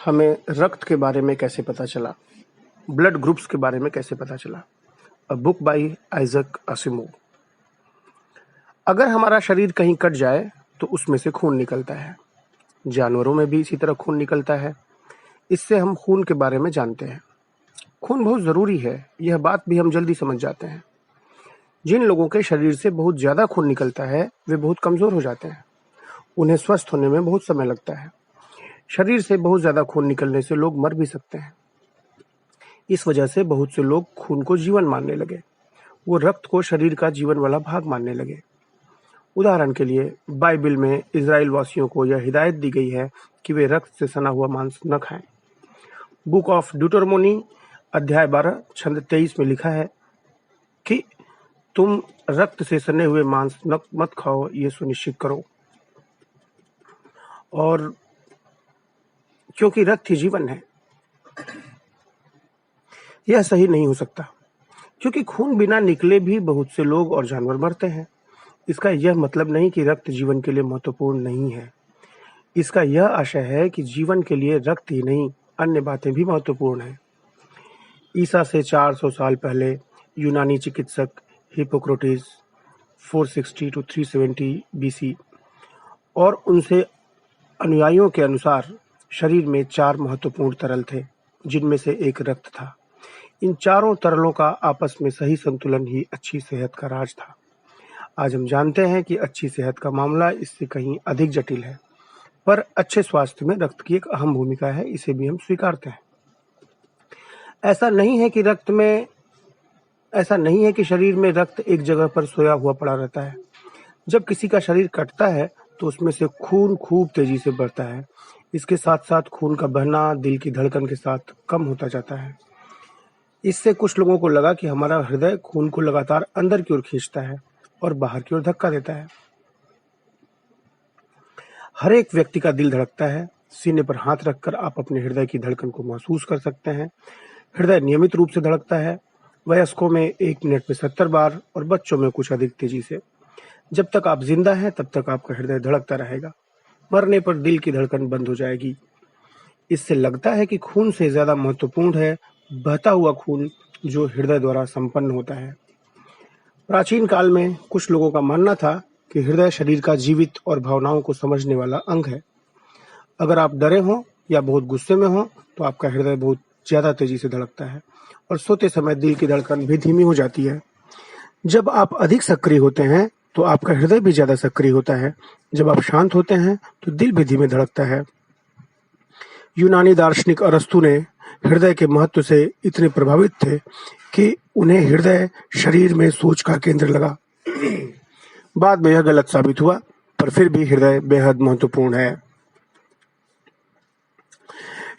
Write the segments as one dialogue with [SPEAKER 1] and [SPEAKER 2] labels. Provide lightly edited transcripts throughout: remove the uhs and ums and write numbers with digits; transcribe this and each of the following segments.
[SPEAKER 1] हमें रक्त के बारे में कैसे पता चला? ब्लड ग्रुप्स के बारे में कैसे पता चला? A book by Isaac Asimov. अगर हमारा शरीर कहीं कट जाए तो उसमें से खून निकलता है। जानवरों में भी इसी तरह खून निकलता है। इससे हम खून के बारे में जानते हैं। खून बहुत ज़रूरी है, यह बात भी हम जल्दी समझ जाते हैं। जिन लोगों के शरीर से बहुत ज़्यादा खून निकलता है, वे बहुत कमज़ोर हो जाते हैं। उन्हें स्वस्थ होने में बहुत समय लगता है। शरीर से बहुत ज़्यादा खून निकलने से लोग मर भी सकते हैं। इस वजह से बहुत से लोग खून को जीवन मानने लगे। वो रक्त को शरीर का जीवन वाला भाग मानने लगे। उदाहरण के लिए बाइबल में इजराइल वासियों को यह हिदायत दी गई है कि वे रक्त से सना हुआ मांस न खाएं। बुक ऑफ ड्यूटरमोनी अध्याय 12 छंद 23 में लिखा है कि तुम रक्त से सने हुए मांस मत खाओ, ये सुनिश्चित करो। और क्योंकि रक्त ही जीवन है, यह सही नहीं हो सकता, क्योंकि खून बिना निकले भी बहुत से लोग और जानवर मरते हैं। इसका यह मतलब नहीं कि रक्त जीवन के लिए महत्वपूर्ण नहीं है। इसका यह आशय है कि जीवन के लिए रक्त ही नहीं, अन्य बातें भी महत्वपूर्ण हैं। ईसा से 400 साल पहले यूनानी चिकित्सक हिप्पोक्रेटिस 460 to 370 बीसी और उनसे अनुयायियों के अनुसार शरीर में 4 महत्वपूर्ण तरल थे, जिनमें से एक रक्त था। इन चारों तरलों का आपस में सही संतुलन ही अच्छी सेहत का राज था। आज हम जानते हैं कि अच्छी सेहत का मामला इससे कहीं अधिक जटिल है, पर अच्छे स्वास्थ्य में रक्त की एक अहम भूमिका है, इसे भी हम स्वीकारते हैं। ऐसा नहीं है कि शरीर में रक्त एक जगह पर सोया हुआ पड़ा रहता है। जब किसी का शरीर कटता है तो उसमें से खून खूब तेजी से बढ़ता है। इसके साथ साथ खून का बहना दिल की धड़कन के साथ कम होता जाता है। इससे कुछ लोगों को लगा कि हमारा हृदय खून को लगातार अंदर की ओर खींचता है और बाहर की ओर धक्का देता है। हर एक व्यक्ति का दिल धड़कता है। सीने पर हाथ रखकर आप अपने हृदय की धड़कन को महसूस कर सकते हैं। हृदय नियमित रूप से धड़कता है। वयस्कों में 1 मिनट में 70 बार और बच्चों में कुछ अधिक तेजी से। जब तक आप जिंदा हैं तब तक आपका हृदय धड़कता रहेगा। मरने पर दिल की धड़कन बंद हो जाएगी। इससे लगता है कि खून से ज्यादा महत्वपूर्ण है बहता हुआ खून जो हृदय द्वारा संपन्न होता है। प्राचीन काल में कुछ लोगों का मानना था कि हृदय शरीर का जीवित और भावनाओं को समझने वाला अंग है। अगर आप डरे हों या बहुत गुस्से में हों तो आपका हृदय बहुत ज्यादा तेजी से धड़कता है और सोते समय दिल की धड़कन भी धीमी हो जाती है। जब आप अधिक सक्रिय होते हैं तो आपका हृदय भी ज्यादा सक्रिय होता है। जब आप शांत होते हैं तो दिल भी धीमे धड़कता है। यूनानी दार्शनिक अरस्तु ने हृदय के महत्व से इतने प्रभावित थे कि उन्हें हृदय शरीर में सोच का केंद्र लगा। बाद में यह गलत साबित हुआ, पर फिर भी हृदय बेहद महत्वपूर्ण है।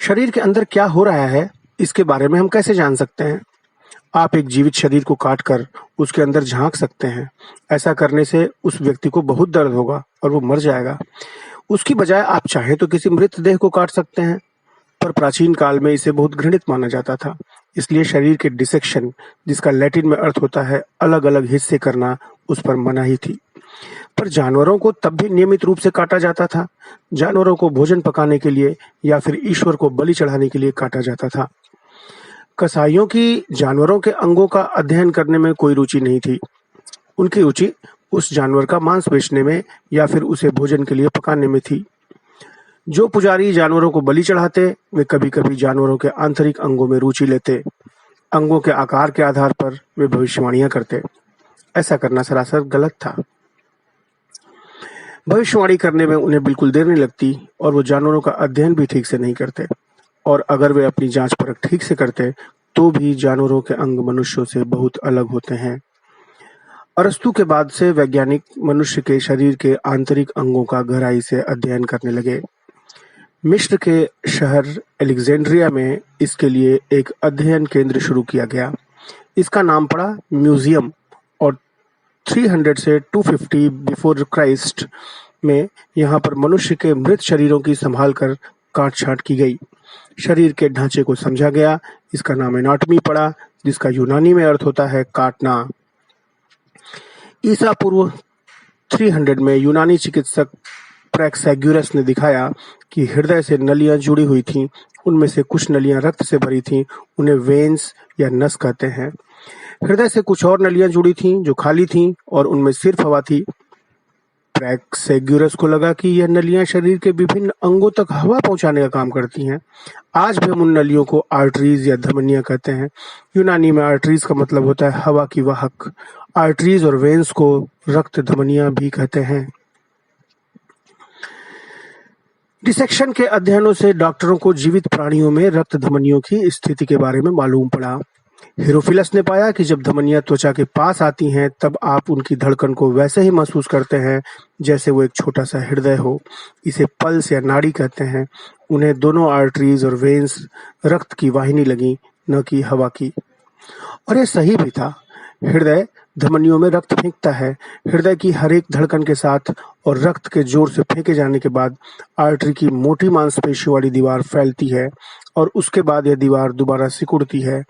[SPEAKER 1] शरीर के अंदर क्या हो रहा है, इसके बारे में हम कैसे जान सकते हैं? आप एक जीवित शरीर को काटकर उसके अंदर झांक सकते हैं। ऐसा करने से उस व्यक्ति को बहुत दर्द होगा और वो मर जाएगा। उसकी बजाय आप चाहे तो किसी मृत देह को काट सकते हैं, पर प्राचीन काल में इसे बहुत घृणित माना जाता था। इसलिए शरीर के डिसेक्शन, जिसका लैटिन में अर्थ होता है अलग अलग हिस्से करना, उस पर मनाही थी। पर जानवरों को तब भी नियमित रूप से काटा जाता था। जानवरों को भोजन पकाने के लिए या फिर ईश्वर को बलि चढ़ाने के लिए काटा जाता था। कसाईयों की जानवरों के अंगों का अध्ययन करने में कोई रुचि नहीं थी। उनकी रुचि उस जानवर का मांस बेचने में या फिर उसे भोजन के लिए पकाने में थी। जो पुजारी जानवरों को बलि चढ़ाते, वे कभी-कभी जानवरों के आंतरिक अंगों में रुचि लेते। अंगों के आकार के आधार पर वे भविष्यवाणियां करते। ऐसा करना सरासर गलत था। भविष्यवाणी करने में उन्हें बिल्कुल देर नहीं लगती और वो जानवरों का अध्ययन भी ठीक से नहीं करते। और अगर वे अपनी जांच परख ठीक से करते तो भी जानवरों के अंग मनुष्यों से बहुत अलग होते हैं। अरस्तु के बाद से वैज्ञानिक मनुष्य के शरीर के आंतरिक अंगों का गहराई से अध्ययन करने लगे। मिस्र के शहर एलेक्जेंड्रिया में इसके लिए एक अध्ययन केंद्र शुरू किया गया। इसका नाम पड़ा म्यूजियम और 300 से 250 बिफोर क्राइस्ट में यहाँ पर मनुष्य के मृत शरीरों की संभाल कर काट-छांट की गई। शरीर के ढांचे को समझा गया। इसका नाम एनाटॉमी पड़ा, जिसका यूनानी में अर्थ होता है काटना। ईसा पूर्व 300 में यूनानी चिकित्सक प्रैक्सैग्यूरस ने दिखाया कि हृदय से नलियां जुड़ी हुई थीं, उनमें से कुछ नलियां रक्त से भरी थीं, उन्हें वेन्स या नस कहते हैं। हृदय से कुछ और नलियां जुड़ी थीं जो खाली थीं और उनमें सिर्फ हवा थी। प्रैक्सैग्यूरस को लगा कि यह नलियां शरीर के विभिन्न अंगों तक हवा पहुंचाने का काम करती हैं। आज भी हम उन नलियों को आर्टरीज या धमनियां कहते हैं। यूनानी में आर्टरीज का मतलब होता है हवा की वाहक। आर्टरीज और वेन्स को रक्त धमनियां भी कहते हैं। डिसेक्शन के अध्ययनों से डॉक्टरों को जीवित प्राणियों में रक्त धमनियों की स्थिति के बारे में मालूम पड़ा। हेरोफिलस ने पाया कि जब धमनियां त्वचा के पास आती हैं तब आप उनकी धड़कन को वैसे ही महसूस करते हैं जैसे वो एक छोटा सा हृदय हो। इसे पल्स या नाड़ी कहते हैं। उन्हें दोनों आर्टरीज और वेन्स रक्त की वाहिनी लगी, न कि हवा की। और ये सही भी था। हृदय धमनियों में रक्त फेंकता है। हृदय की हर एक धड़कन के साथ और रक्त के जोर से फेंके जाने के बाद आर्टरी की मोटी मांसपेशियों वाली दीवार फैलती है और उसके बाद यह दीवार दोबारा सिकुड़ती है।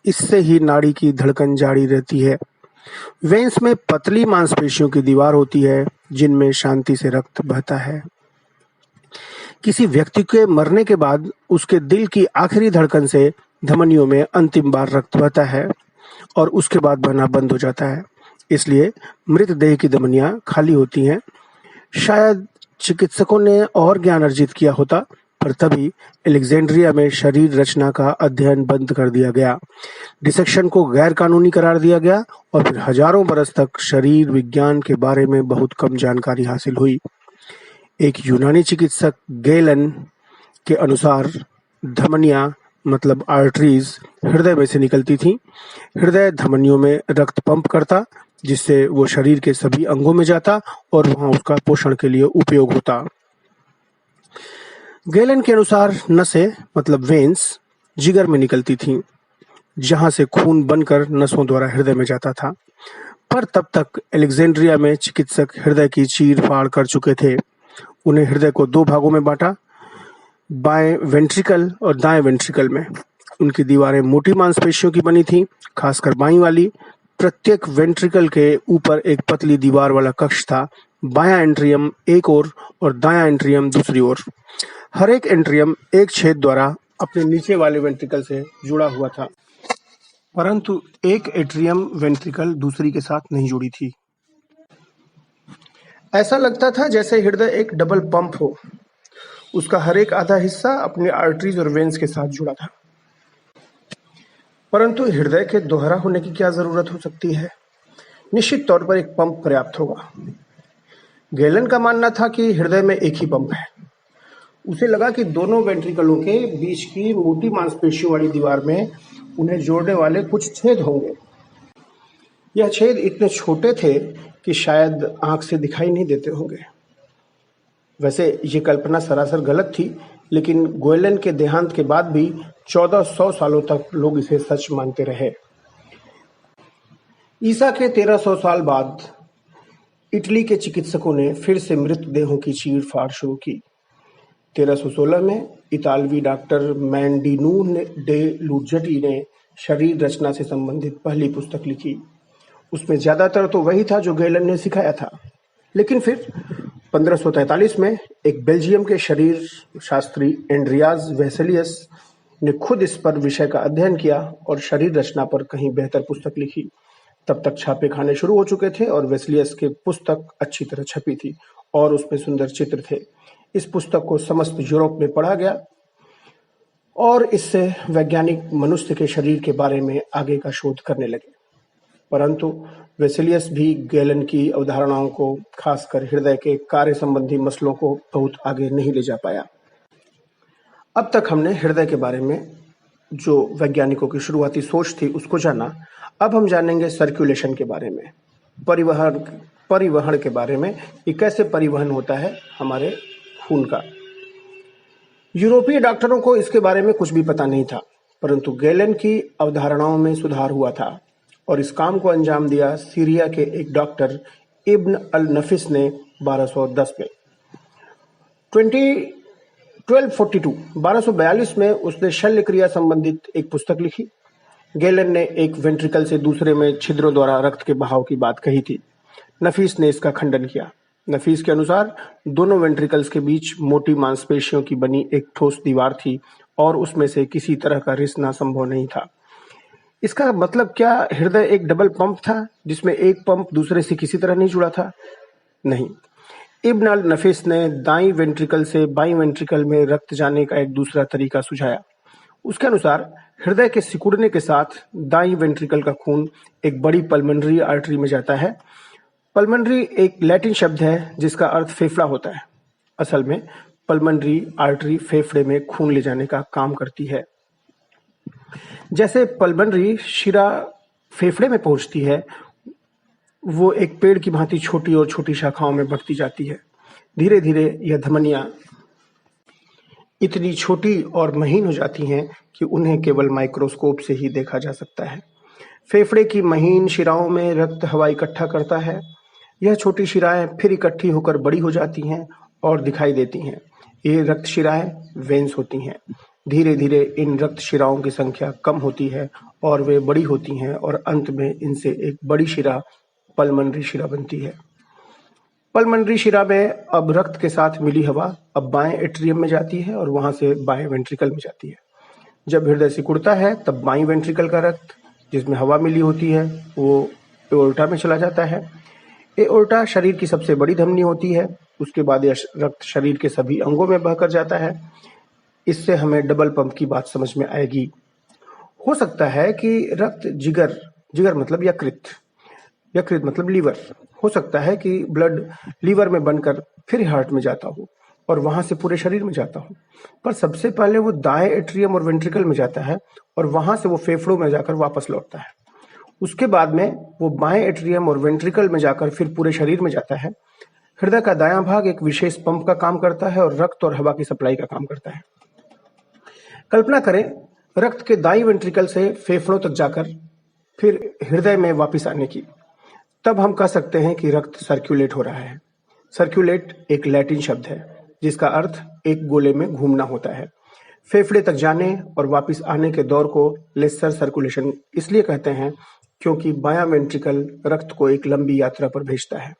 [SPEAKER 1] इससे ही नाड़ी की धड़कन जारी रहती है। वेन्स में पतली मांसपेशियों की दीवार होती है जिनमें शांति से रक्त बहता है। किसी व्यक्ति के मरने के बाद उसके दिल की आखिरी धड़कन से धमनियों में अंतिम बार रक्त बहता है और उसके बाद बहना बंद हो जाता है। इसलिए मृतदेह की धमनियां खाली होती हैं। शायद चिकित्सकों ने और ज्ञान अर्जित किया होता, पर तभी अलेक्जेंड्रिया में शरीर रचना का अध्ययन बंद कर दिया गया। डिसेक्शन को गैर कानूनी करार दिया गया और फिर हजारों बरस तक शरीर विज्ञान के बारे में बहुत कम जानकारी हासिल हुई। एक यूनानी चिकित्सक गेलन के अनुसार धमनियां मतलब आर्टरीज हृदय में से निकलती थीं। हृदय धमनियों में रक्त पंप करता, जिससे वो शरीर के सभी अंगों में जाता और वहां उसका पोषण के लिए उपयोग होता। गेलन के अनुसार नसें मतलब वेन्स जिगर में निकलती थीं, जहां से खून बनकर नसों द्वारा हृदय में जाता था। पर तब तक अलेक्जेंड्रिया में चिकित्सक हृदय की चीर फाड़ कर चुके थे। उन्हें हृदय को दो भागों में बांटा, बाएं वेंट्रिकल और दाएं वेंट्रिकल में। उनकी दीवारें मोटी मांसपेशियों की बनी थीं, खासकर बाईं वाली। प्रत्येक वेंट्रिकल के ऊपर एक पतली दीवार वाला कक्ष था। बायां एंट्रियम एक ओर और दायां एंट्रियम दूसरी ओर। हर एक एंट्रियम एक छेद द्वारा अपने नीचे वाले वेंट्रिकल से जुड़ा हुआ था, परंतु एक एट्रियम वेंट्रिकल दूसरी के साथ नहीं जुड़ी थी। ऐसा लगता था जैसे हृदय एक डबल पंप हो। उसका हर एक आधा हिस्सा अपने आर्टरीज और वेन्स के साथ जुड़ा था। परंतु हृदय के दोहरा होने की क्या जरूरत हो सकती है? निश्चित तौर पर एक पंप पर्याप्त होगा। गेलन का मानना था कि हृदय में एक ही पंप है। उसे लगा कि दोनों वेंट्रिकलों के बीच की मोटी मांसपेशियों वाली दीवार में उन्हें जोड़ने वाले कुछ छेद होंगे। यह छेद इतने छोटे थे कि शायद आंख से दिखाई नहीं देते होंगे। वैसे ये कल्पना सरासर गलत थी, लेकिन गोयलन के देहांत के बाद भी 1400 सालों तक लोग इसे सच मानते रहे। ईसा के 1300 साल बाद इटली के चिकित्सकों ने फिर से मृतदेहों की चीर-फाड़ शुरू की। 1316 में इतालवी डॉक्टर मैंडिनू डे लुज़टी ने शरीर रचना से संबंधित पहली पुस्तक लिखी। उसमें ज्यादातर तो वही था जो गेलन ने सिखाया था, लेकिन फिर 1543 में एक बेल्जियम के शरीर शास्त्री एंड्रियाज वेसेलियस ने खुद इस पर विषय का अध्ययन किया और शरीर रचना पर कहीं बेहतर पुस्तक लिखी। तब तक छापे खाने शुरू हो चुके थे और वेसेलियस की पुस्तक अच्छी तरह छपी थी और उसमें सुंदर चित्र थे। इस पुस्तक को समस्त यूरोप में पढ़ा गया और इससे वैज्ञानिक मनुष्य के शरीर के बारे में आगे का शोध करने लगे। परंतु वेसेलियस भी गेलन की अवधारणाओं को, खासकर हृदय के कार्य संबंधी मसलों को बहुत आगे नहीं ले जा पाया। अब तक हमने हृदय के बारे में जो वैज्ञानिकों की शुरुआती सोच थी उसको जाना। अब हम जानेंगे सर्कुलेशन के बारे में, परिवहन के बारे में कि कैसे परिवहन होता है हमारे खून का। यूरोपीय डॉक्टरों को इसके बारे में कुछ भी पता नहीं था, परंतु गेलन की अवधारणाओं में सुधार हुआ था और इस काम को अंजाम दिया सीरिया के एक डॉक्टर इब्न अल नफिस ने 1210 में। 1242 में उसने शल्य क्रिया संबंधित एक पुस्तक लिखी। गेलन ने एक वेंट्रिकल से दूसरे में छिद्रों द्वारा रक्त के बहाव की बात कही थी। नफीस ने इसका खंडन किया। नफीस के अनुसार दोनों वेंट्रिकल्स के बीच मोटी मांसपेशियों की बनी एक ठोस दीवार थी और उसमें से किसी तरह का रिसना संभव नहीं था। इसका मतलब क्या हृदय एक डबल पंप था जिसमें एक पंप दूसरे से किसी तरह नहीं जुड़ा था? नहीं। इब्न अल नफीस ने दाईं वेंट्रिकल से बाईं वेंट्रिकल में रक्त जाने का एक दूसरा तरीका सुझाया। उसके अनुसार हृदय के सिकुड़ने के साथ दाईं वेंट्रिकल का खून एक बड़ी पल्मोनरी आर्टरी में जाता है। पल्मोनरी एक लैटिन शब्द है जिसका अर्थ फेफड़ा होता है। असल में पल्मोनरी आर्टरी फेफड़े में खून ले जाने का काम करती है। जैसे पल्मोनरी शिरा फेफड़े में पहुंचती है, वो एक पेड़ की भांति छोटी और छोटी शाखाओं में बढ़ती जाती है। धीरे धीरे यह धमनियां इतनी छोटी और महीन हो जाती हैं कि उन्हें केवल माइक्रोस्कोप से ही देखा जा सकता है। फेफड़े की महीन शिराओं में रक्त हवा इकट्ठा करता है। यह छोटी शिराएं फिर इकट्ठी होकर बड़ी हो जाती हैं और दिखाई देती हैं। ये रक्त शिराएं वेन्स होती हैं। धीरे धीरे इन रक्त शिराओं की संख्या कम होती है और वे बड़ी होती हैं और अंत में इनसे एक बड़ी शिरा पल्मोनरी शिरा बनती है। पल्मोनरी शिरा में अब रक्त के साथ मिली हवा अब बाएं एट्रियम में जाती है और वहां से बाएं वेंट्रिकल में जाती है। जब हृदय सिकुड़ता है तब बाईं वेंट्रिकल का रक्त जिसमें हवा मिली होती है वो एओर्टा में चला जाता है। एओर्टा शरीर की सबसे बड़ी धमनी होती है। उसके बाद यह रक्त शरीर के सभी अंगों में बहकर जाता है। इससे हमें डबल पंप की बात समझ में आएगी। हो सकता है कि रक्त जिगर जिगर मतलब यकृत मतलब लीवर, हो सकता है कि ब्लड लीवर में बनकर फिर हार्ट में जाता हो और वहां से पूरे शरीर में जाता हो, पर सबसे पहले वो दाएं एट्रियम और वेंट्रिकल में जाता है और वहां से वो फेफड़ों में जाकर वापस लौटता है। उसके बाद में वो बाएं एट्रियम और वेंट्रिकल में जाकर फिर पूरे शरीर में जाता है। हृदय का दायां भाग एक विशेष पंप का काम करता है और रक्त और हवा की सप्लाई का काम करता है। कल्पना करें रक्त के दाईं वेंट्रिकल से फेफड़ों तक जाकर फिर हृदय में वापस आने की। तब हम कह सकते हैं कि रक्त सर्कुलेट हो रहा है। सर्कुलेट एक लैटिन शब्द है जिसका अर्थ एक गोले में घूमना होता है। फेफड़े तक जाने और वापस आने के दौर को लेसर सर्कुलेशन इसलिए कहते हैं क्योंकि बायां वेंट्रिकल रक्त को एक लंबी यात्रा पर भेजता है।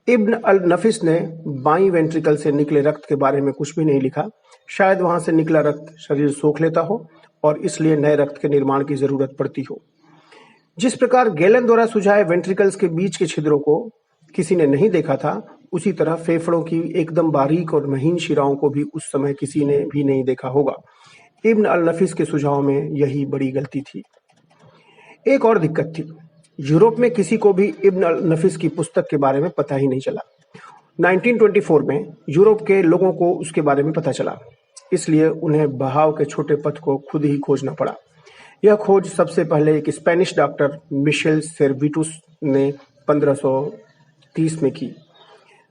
[SPEAKER 1] इब्न अल नफिस ने बाईं वेंट्रिकल से निकले रक्त के बारे में कुछ भी नहीं लिखा। शायद वहां से निकला रक्त शरीर सोख लेता हो और इसलिए नए रक्त के निर्माण की जरूरत पड़ती हो। जिस प्रकार गैलन द्वारा सुझाए वेंट्रिकल्स के बीच के छिद्रों को किसी ने नहीं देखा था, उसी तरह फेफड़ों की एकदम बारीक और महीन शिराओं को भी उस समय किसी ने भी नहीं देखा होगा। इब्न अल नफीस के सुझाव में यही बड़ी गलती थी। एक और दिक्कत थी, यूरोप में किसी को भी इब्न अल नफीस की पुस्तक के बारे में पता ही नहीं चला। 1924 में यूरोप के लोगों को उसके बारे में पता चला, इसलिए उन्हें बहाव के छोटे पथ को खुद ही खोजना पड़ा। यह खोज सबसे पहले एक स्पेनिश डॉक्टर मिशेल सेर्विटूस ने 1530 में की।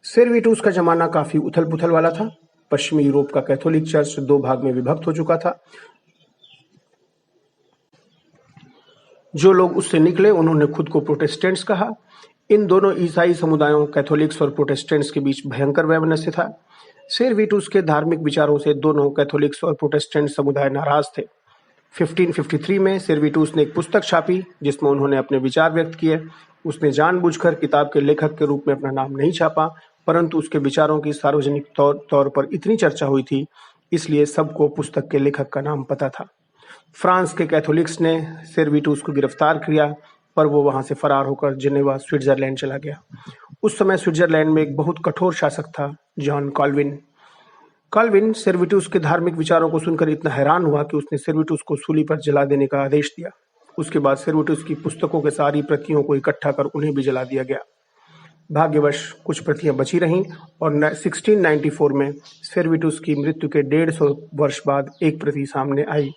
[SPEAKER 1] सेर्विटूस का जमाना काफी उथल पुथल वाला था। पश्चिमी यूरोप का कैथोलिक चर्च दो भाग में विभक्त हो चुका था। जो लोग उससे निकले उन्होंने खुद को प्रोटेस्टेंट्स कहा। इन दोनों ईसाई समुदायों कैथोलिक्स और प्रोटेस्टेंट्स के बीच भयंकर वैमनस्य था। सेर्विटूस के धार्मिक विचारों से दोनों कैथोलिक्स और प्रोटेस्टेंट समुदाय नाराज थे। 1553 में सेर्विटूस ने एक पुस्तक छापी जिसमें उन्होंने अपने विचार व्यक्त किए। उसने जानबूझकर किताब के लेखक के रूप में अपना नाम नहीं छापा, परंतु उसके विचारों की सार्वजनिक तौर पर इतनी चर्चा हुई थी, इसलिए सबको पुस्तक के लेखक का नाम पता था। फ्रांस के कैथोलिक्स ने सेर्विटूस को गिरफ्तार किया, पर वो वहां से फरार होकर जिनेवा स्विट्जरलैंड चला गया। उस समय स्विट्जरलैंड में एक बहुत कठोर शासक था, जॉन कॉल्विन सेर्विटूस के धार्मिक विचारों को सुनकर इतना हैरान हुआ कि उसने सेर्विटूस को सूली पर जला देने का आदेश दिया। उसके बाद सेर्विटूस की पुस्तकों के सारी प्रतियों को इकट्ठा कर उन्हें भी जला दिया गया। भाग्यवश कुछ प्रतियां बची रहीं और 1694 में सेर्विटूस की मृत्यु के 150 वर्ष बाद एक प्रति सामने आई।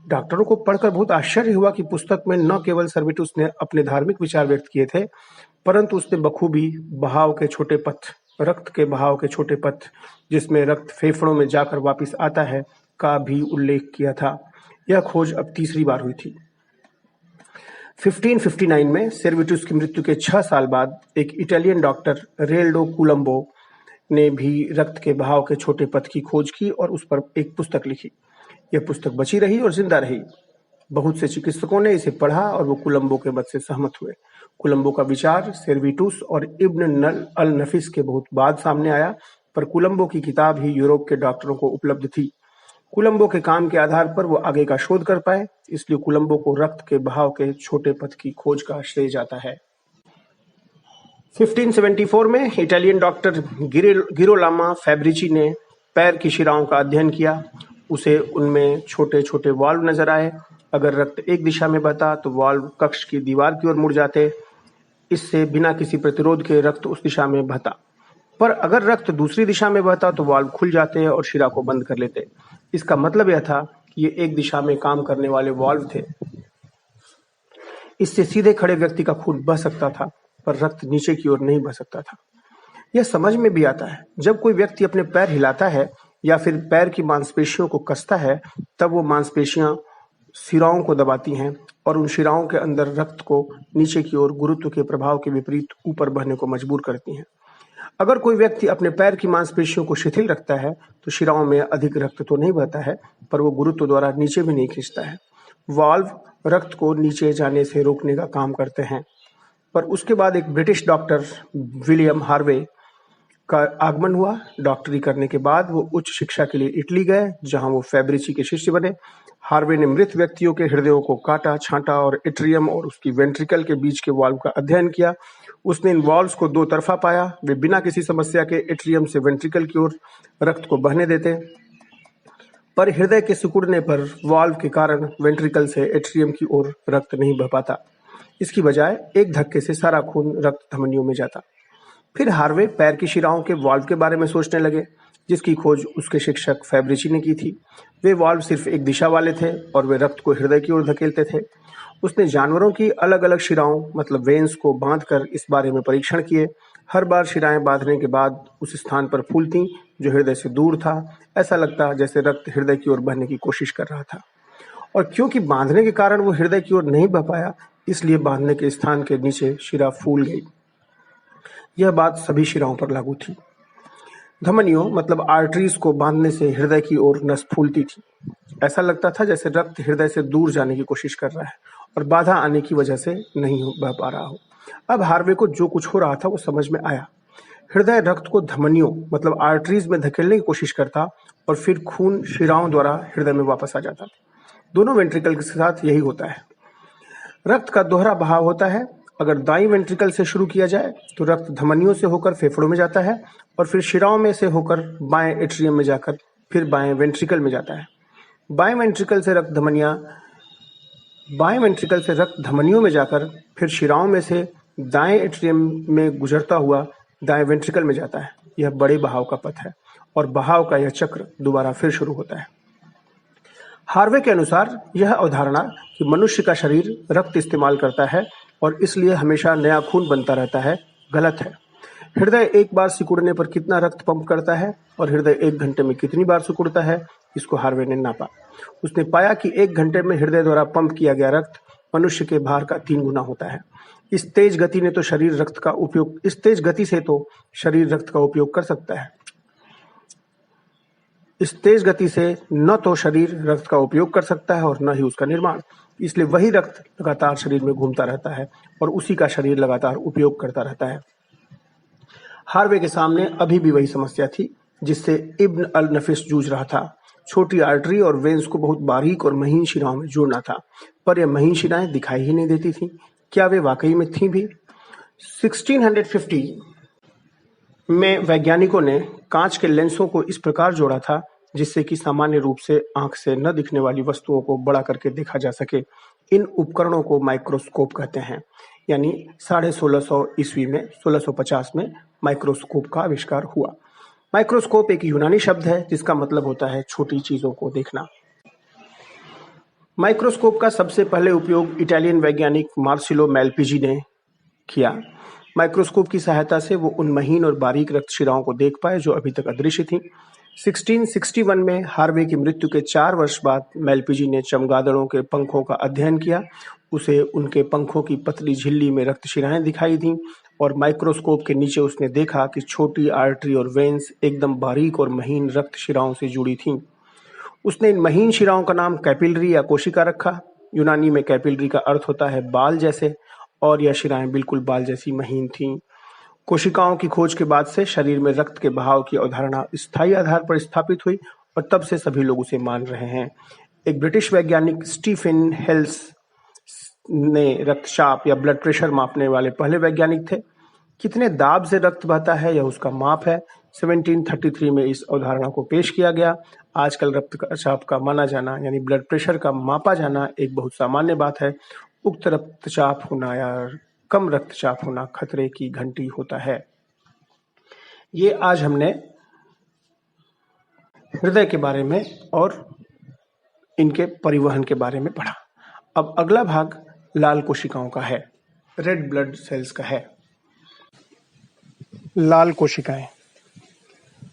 [SPEAKER 1] डॉक्टरों को पढ़कर बहुत आश्चर्य हुआ कि पुस्तक में न केवल सेर्विटूस ने अपने धार्मिक विचार व्यक्त किए थे, परंतु उसने बखूबी रक्त के बहाव के छोटे पथ जिसमें रक्त फेफड़ों में जाकर वापस आता है का भी उल्लेख किया था। यह खोज अब तीसरी बार हुई थी। 1559 में सेर्विटूस की मृत्यु के 6 साल बाद एक इटालियन डॉक्टर रेल्डो कोलंबो ने भी रक्त के बहाव के छोटे पथ की खोज की और उस पर एक पुस्तक लिखी। यह पुस्तक बची रही और जिंदा रही। बहुत से चिकित्सकों ने इसे पढ़ा और वो कोलंबो के मत से सहमत हुए। कोलंबो का विचार सेर्विटूस और इब्न अल नफिस के बहुत बाद सामने आया, पर कोलंबो की किताब ही यूरोप के डॉक्टरों को उपलब्ध थी। कोलंबो के काम के आधार पर वो आगे का शोध कर पाए, इसलिए कोलंबो को रक्त के बहाव के छोटे पथ की खोज का श्रेय जाता है। 1574 में इटालियन डॉक्टर गिरोलामा फैब्रिची ने पैर की शिराओं का अध्ययन किया। उसे उनमें छोटे छोटे वाल्व नजर आए। अगर रक्त एक दिशा में बहता तो वाल्व कक्ष की दीवार की ओर मुड़ जाते। इससे बिना किसी प्रतिरोध के रक्त उस दिशा में बहता। पर अगर रक्त दूसरी दिशा में बहता तो वाल्व खुल जाते और शिरा को बंद कर लेते। इसका मतलब यह था कि ये एक दिशा में काम करने वाले वाल्व थे। इससे सीधे खड़े व्यक्ति का खून बह सकता था, पर रक्त नीचे की ओर नहीं बह सकता था। यह समझ में भी आता है, जब कोई व्यक्ति अपने पैर हिलाता है या फिर पैर की मांसपेशियों को कसता है, तब वो मांसपेशियां शिराओं को दबाती हैं और उन शिराओं के अंदर रक्त को नीचे की ओर गुरुत्व के प्रभाव के विपरीत ऊपर बहने को मजबूर करती हैं। अगर कोई व्यक्ति अपने पैर की मांसपेशियों को शिथिल रखता है तो शिराओं में अधिक रक्त तो नहीं बहता है, पर वो गुरुत्व द्वारा नीचे भी नहीं खींचता है। वाल्व रक्त को नीचे जाने से रोकने का काम करते हैं। पर उसके बाद एक ब्रिटिश डॉक्टर विलियम हार्वे का आगमन हुआ। डॉक्टरी करने के बाद वो उच्च शिक्षा के लिए इटली गए, जहां वो फैब्रिची के शिष्य बने। हार्वे ने मृत व्यक्तियों के हृदयों को काटा, छांटा और एट्रियम और उसकी वेंट्रिकल के बीच के वाल्व का अध्ययन किया। उसने इन वाल्व्स को दो तरफा पाया। वे बिना किसी समस्या के एट्रियम से वेंट्रिकल की ओर रक्त को बहने देते, पर हृदय के सिकुड़ने पर वाल्व के कारण वेंट्रिकल से एट्रियम की ओर रक्त नहीं बह पाता। इसकी बजाय एक धक्के से सारा खून रक्त धमनियों में जाता। फिर हार्वे पैर की शिराओं के वाल्व के बारे में सोचने लगे, जिसकी खोज उसके शिक्षक फैब्रिची ने की थी। वे वाल्व सिर्फ एक दिशा वाले थे और वे रक्त को हृदय की ओर धकेलते थे। उसने जानवरों की अलग अलग शिराओं मतलब वेन्स को बांधकर इस बारे में परीक्षण किए। हर बार शिराएं बांधने के बाद उस स्थान पर फूलती जो हृदय से दूर था। ऐसा लगता जैसे रक्त हृदय की ओर बहने की कोशिश कर रहा था, और क्योंकि बांधने के कारण वो हृदय की ओर नहीं बह पाया, इसलिए बांधने के स्थान के नीचे शिरा फूल गई। यह बात सभी शिराओं पर लागू थी। धमनियों मतलब आर्टरीज को बांधने से हृदय की ओर नस फूलती थी। ऐसा लगता था जैसे रक्त हृदय से दूर जाने की कोशिश कर रहा है और बाधा आने की वजह से नहीं बह पा रहा हो। अब हार्वे को जो कुछ हो रहा था वो समझ में आया। हृदय रक्त को धमनियों मतलब आर्टरीज में धकेलने की कोशिश करता और फिर खून शिराओं द्वारा हृदय में वापस आ जाता। दोनों वेंट्रिकल के साथ यही होता है। रक्त का दोहरा बहाव होता है। अगर दाईं वेंट्रिकल से शुरू किया जाए तो रक्त धमनियों से होकर फेफड़ों में जाता है और फिर शिराओं में से होकर बाएं एट्रियम में जाकर फिर बाएं वेंट्रिकल में जाता है। बाएं वेंट्रिकल से रक्त धमनियों में जाकर फिर शिराओं में से दाएं एट्रियम में गुजरता हुआ दाएं वेंट्रिकल में जाता है। यह बड़े बहाव का पथ है और बहाव का यह चक्र दोबारा फिर शुरू होता है। हार्वे के अनुसार यह अवधारणा कि मनुष्य का शरीर रक्त इस्तेमाल करता है और इसलिए हमेशा नया खून बनता रहता है, गलत है। हृदय एक बार सिकुड़ने पर कितना रक्त पंप करता है और हृदय 1 घंटे में कितनी बार सिकुड़ता है, इसको हार्वे ने नापा। उसने पाया कि 1 घंटे में हृदय द्वारा पंप किया गया रक्त मनुष्य के भार का 3 गुना होता है। इस तेज गति से तो शरीर रक्त का उपयोग कर सकता है। इस तेज गति से न तो शरीर रक्त का उपयोग कर सकता है और न ही उसका निर्माण। इसलिए वही रक्त लगातार शरीर में घूमता रहता है और उसी का शरीर लगातार उपयोग करता रहता है। हार्वे के सामने अभी भी वही समस्या थी जिससे इब्न अल नफिस जूझ रहा था। छोटी आर्टरी और वेन्स को बहुत बारीक और महीन शिराओं में जोड़ना था, पर यह महीन शिराएं दिखाई ही नहीं देती थी। क्या वे वाकई में थीं भी? 1650 में वैज्ञानिकों ने कांच के लेंसों को इस प्रकार जोड़ा था जिससे कि सामान्य रूप से आंख से न दिखने वाली वस्तुओं को बड़ा करके देखा जा सके। इन उपकरणों को माइक्रोस्कोप कहते हैं। यानी 1650 ईस्वी में 1650 में माइक्रोस्कोप का आविष्कार हुआ। माइक्रोस्कोप एक यूनानी शब्द है जिसका मतलब होता है छोटी चीजों को देखना। माइक्रोस्कोप का सबसे पहले उपयोग इटालियन वैज्ञानिक मार्सिलो मेलपिजी ने किया। माइक्रोस्कोप की सहायता से वो उन महीन और बारीक रक्त शिराओं को देख पाए जो अभी तक अदृश्य थीं। 1661 में हार्वे की मृत्यु के 4 वर्ष बाद मेलपिजी ने चमगादड़ों के पंखों का अध्ययन किया। उसे उनके पंखों की पतली झिल्ली में रक्त शिराएं दिखाई दीं और माइक्रोस्कोप के नीचे उसने देखा कि छोटी आर्टरी और वेन्स एकदम बारीक और महीन रक्त शिराओं से जुड़ी थीं। उसने इन महीन शिराओं का नाम कैपिलरी या कोशिका रखा। यूनानी में कैपिलरी का अर्थ होता है बाल जैसे, और यह शिराएं बिल्कुल बाल जैसी महीन थीं। कोशिकाओं की खोज के बाद से शरीर में रक्त के बहाव की अवधारणा स्थायी आधार पर स्थापित हुई और तब से सभी लोग उसे मान रहे हैं। एक ब्रिटिश वैज्ञानिक स्टीफन हेल्स ने रक्तचाप या ब्लड प्रेशर मापने वाले पहले वैज्ञानिक थे। कितने दाब से रक्त बहता है यह उसका माप है। 1733 में इस अवधारणा को पेश किया गया। आजकल रक्तचाप का माना जाना यानी ब्लड प्रेशर का मापा जाना एक बहुत सामान्य बात है। उक्त रक्तचाप होना या कम रक्तचाप होना खतरे की घंटी होता है। ये आज हमने हृदय के बारे में और इनके परिवहन के बारे में पढ़ा। अब अगला भाग लाल कोशिकाओं का है, रेड ब्लड सेल्स का है। लाल कोशिकाएं।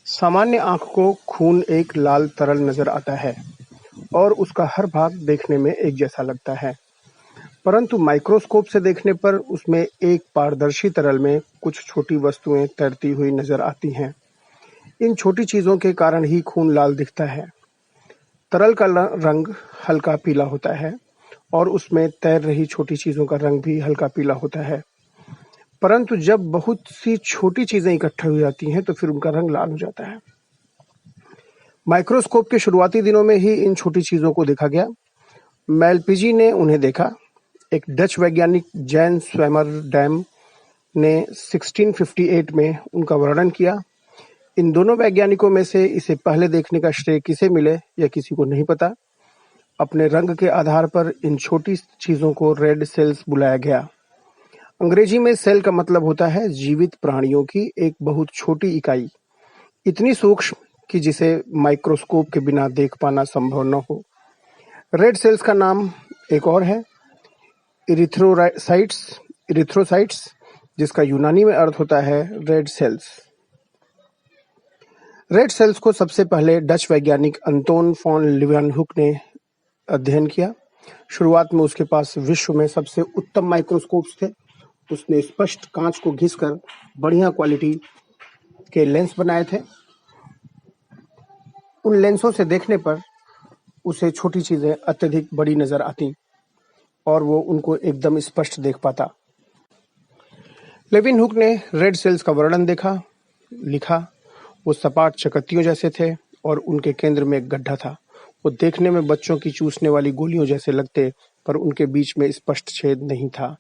[SPEAKER 1] सामान्य आंख को खून एक लाल तरल नजर आता है और उसका हर भाग देखने में एक जैसा लगता है, परंतु माइक्रोस्कोप से देखने पर उसमें एक पारदर्शी तरल में कुछ छोटी वस्तुएं तैरती हुई नजर आती हैं। इन छोटी चीजों के कारण ही खून लाल दिखता है। तरल का रंग हल्का पीला होता है और उसमें तैर रही छोटी चीजों का रंग भी हल्का पीला होता है, परंतु जब बहुत सी छोटी चीजें इकट्ठा हो जाती हैं तो फिर उनका रंग लाल हो जाता है। माइक्रोस्कोप के शुरुआती दिनों में ही इन छोटी चीजों को देखा गया। मेलपिजी ने उन्हें देखा। एक डच वैज्ञानिक जैन स्वैमरडैम ने 1658 में उनका वर्णन किया। इन दोनों वैज्ञानिकों में से इसे पहले देखने का श्रेय किसे मिले यह किसी को नहीं पता। अपने रंग के आधार पर इन छोटी चीजों को रेड सेल्स बुलाया गया। अंग्रेजी में सेल का मतलब होता है जीवित प्राणियों की एक बहुत छोटी इकाई, इतनी सूक्ष्म कि जिसे माइक्रोस्कोप के बिना देख पाना संभव न हो। रेड सेल्स का नाम एक और है, इरिथ्रोसाइट्स, जिसका यूनानी में अर्थ होता है रेड सेल्स। रेड सेल्स को सबसे पहले डच वैज्ञानिक अंटोन फॉन लीeuwenhoek ने अध्ययन किया। शुरुआत में उसके पास विश्व में सबसे उत्तम माइक्रोस्कोप्स थे। उसने स्पष्ट कांच को घिसकर बढ़िया क्वालिटी के लेंस बनाए थे। उन लेंसों से देखने पर उसे छोटी चीजें अत्यधिक बड़ी नजर आती और वो उनको एकदम स्पष्ट देख पाता। लेeuwenhoek ने रेड सेल्स का वर्णन लिखा। वो सपाट चकत्तियों जैसे थे और उनके केंद्र में एक गड्ढा था। वो देखने में बच्चों की चूसने वाली गोलियों जैसे लगते, पर उनके बीच में स्पष्ट छेद नहीं था।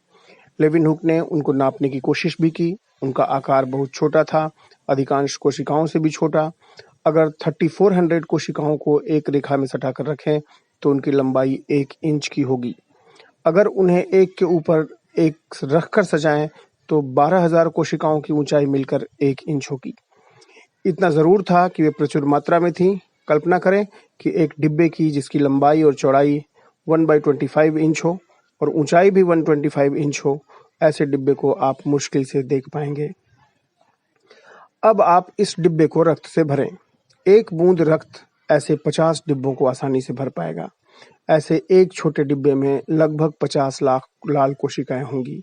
[SPEAKER 1] लेeuwenhoek ने उनको नापने की कोशिश भी की। उनका आकार बहुत छोटा था, अधिकांश कोशिकाओं से भी छोटा। अगर 3400 कोशिकाओं को एक रेखा में सटाकर रखें तो उनकी लंबाई 1 इंच की होगी। अगर उन्हें एक के ऊपर एक रखकर सजाएं तो 12,000 कोशिकाओं की ऊंचाई मिलकर 1 इंच होगी। इतना जरूर था कि वे प्रचुर मात्रा में थीं। कल्पना करें कि एक डिब्बे की जिसकी लंबाई और चौड़ाई 1/25 इंच हो और ऊंचाई भी 125 इंच हो, ऐसे डिब्बे को आप मुश्किल से देख पाएंगे। अब आप इस डिब्बे को रक्त से भरें। एक बूंद रक्त ऐसे 50 डिब्बों को आसानी से भर पाएगा। ऐसे एक छोटे डिब्बे में लगभग 50 लाख लाल कोशिकाएं होंगी।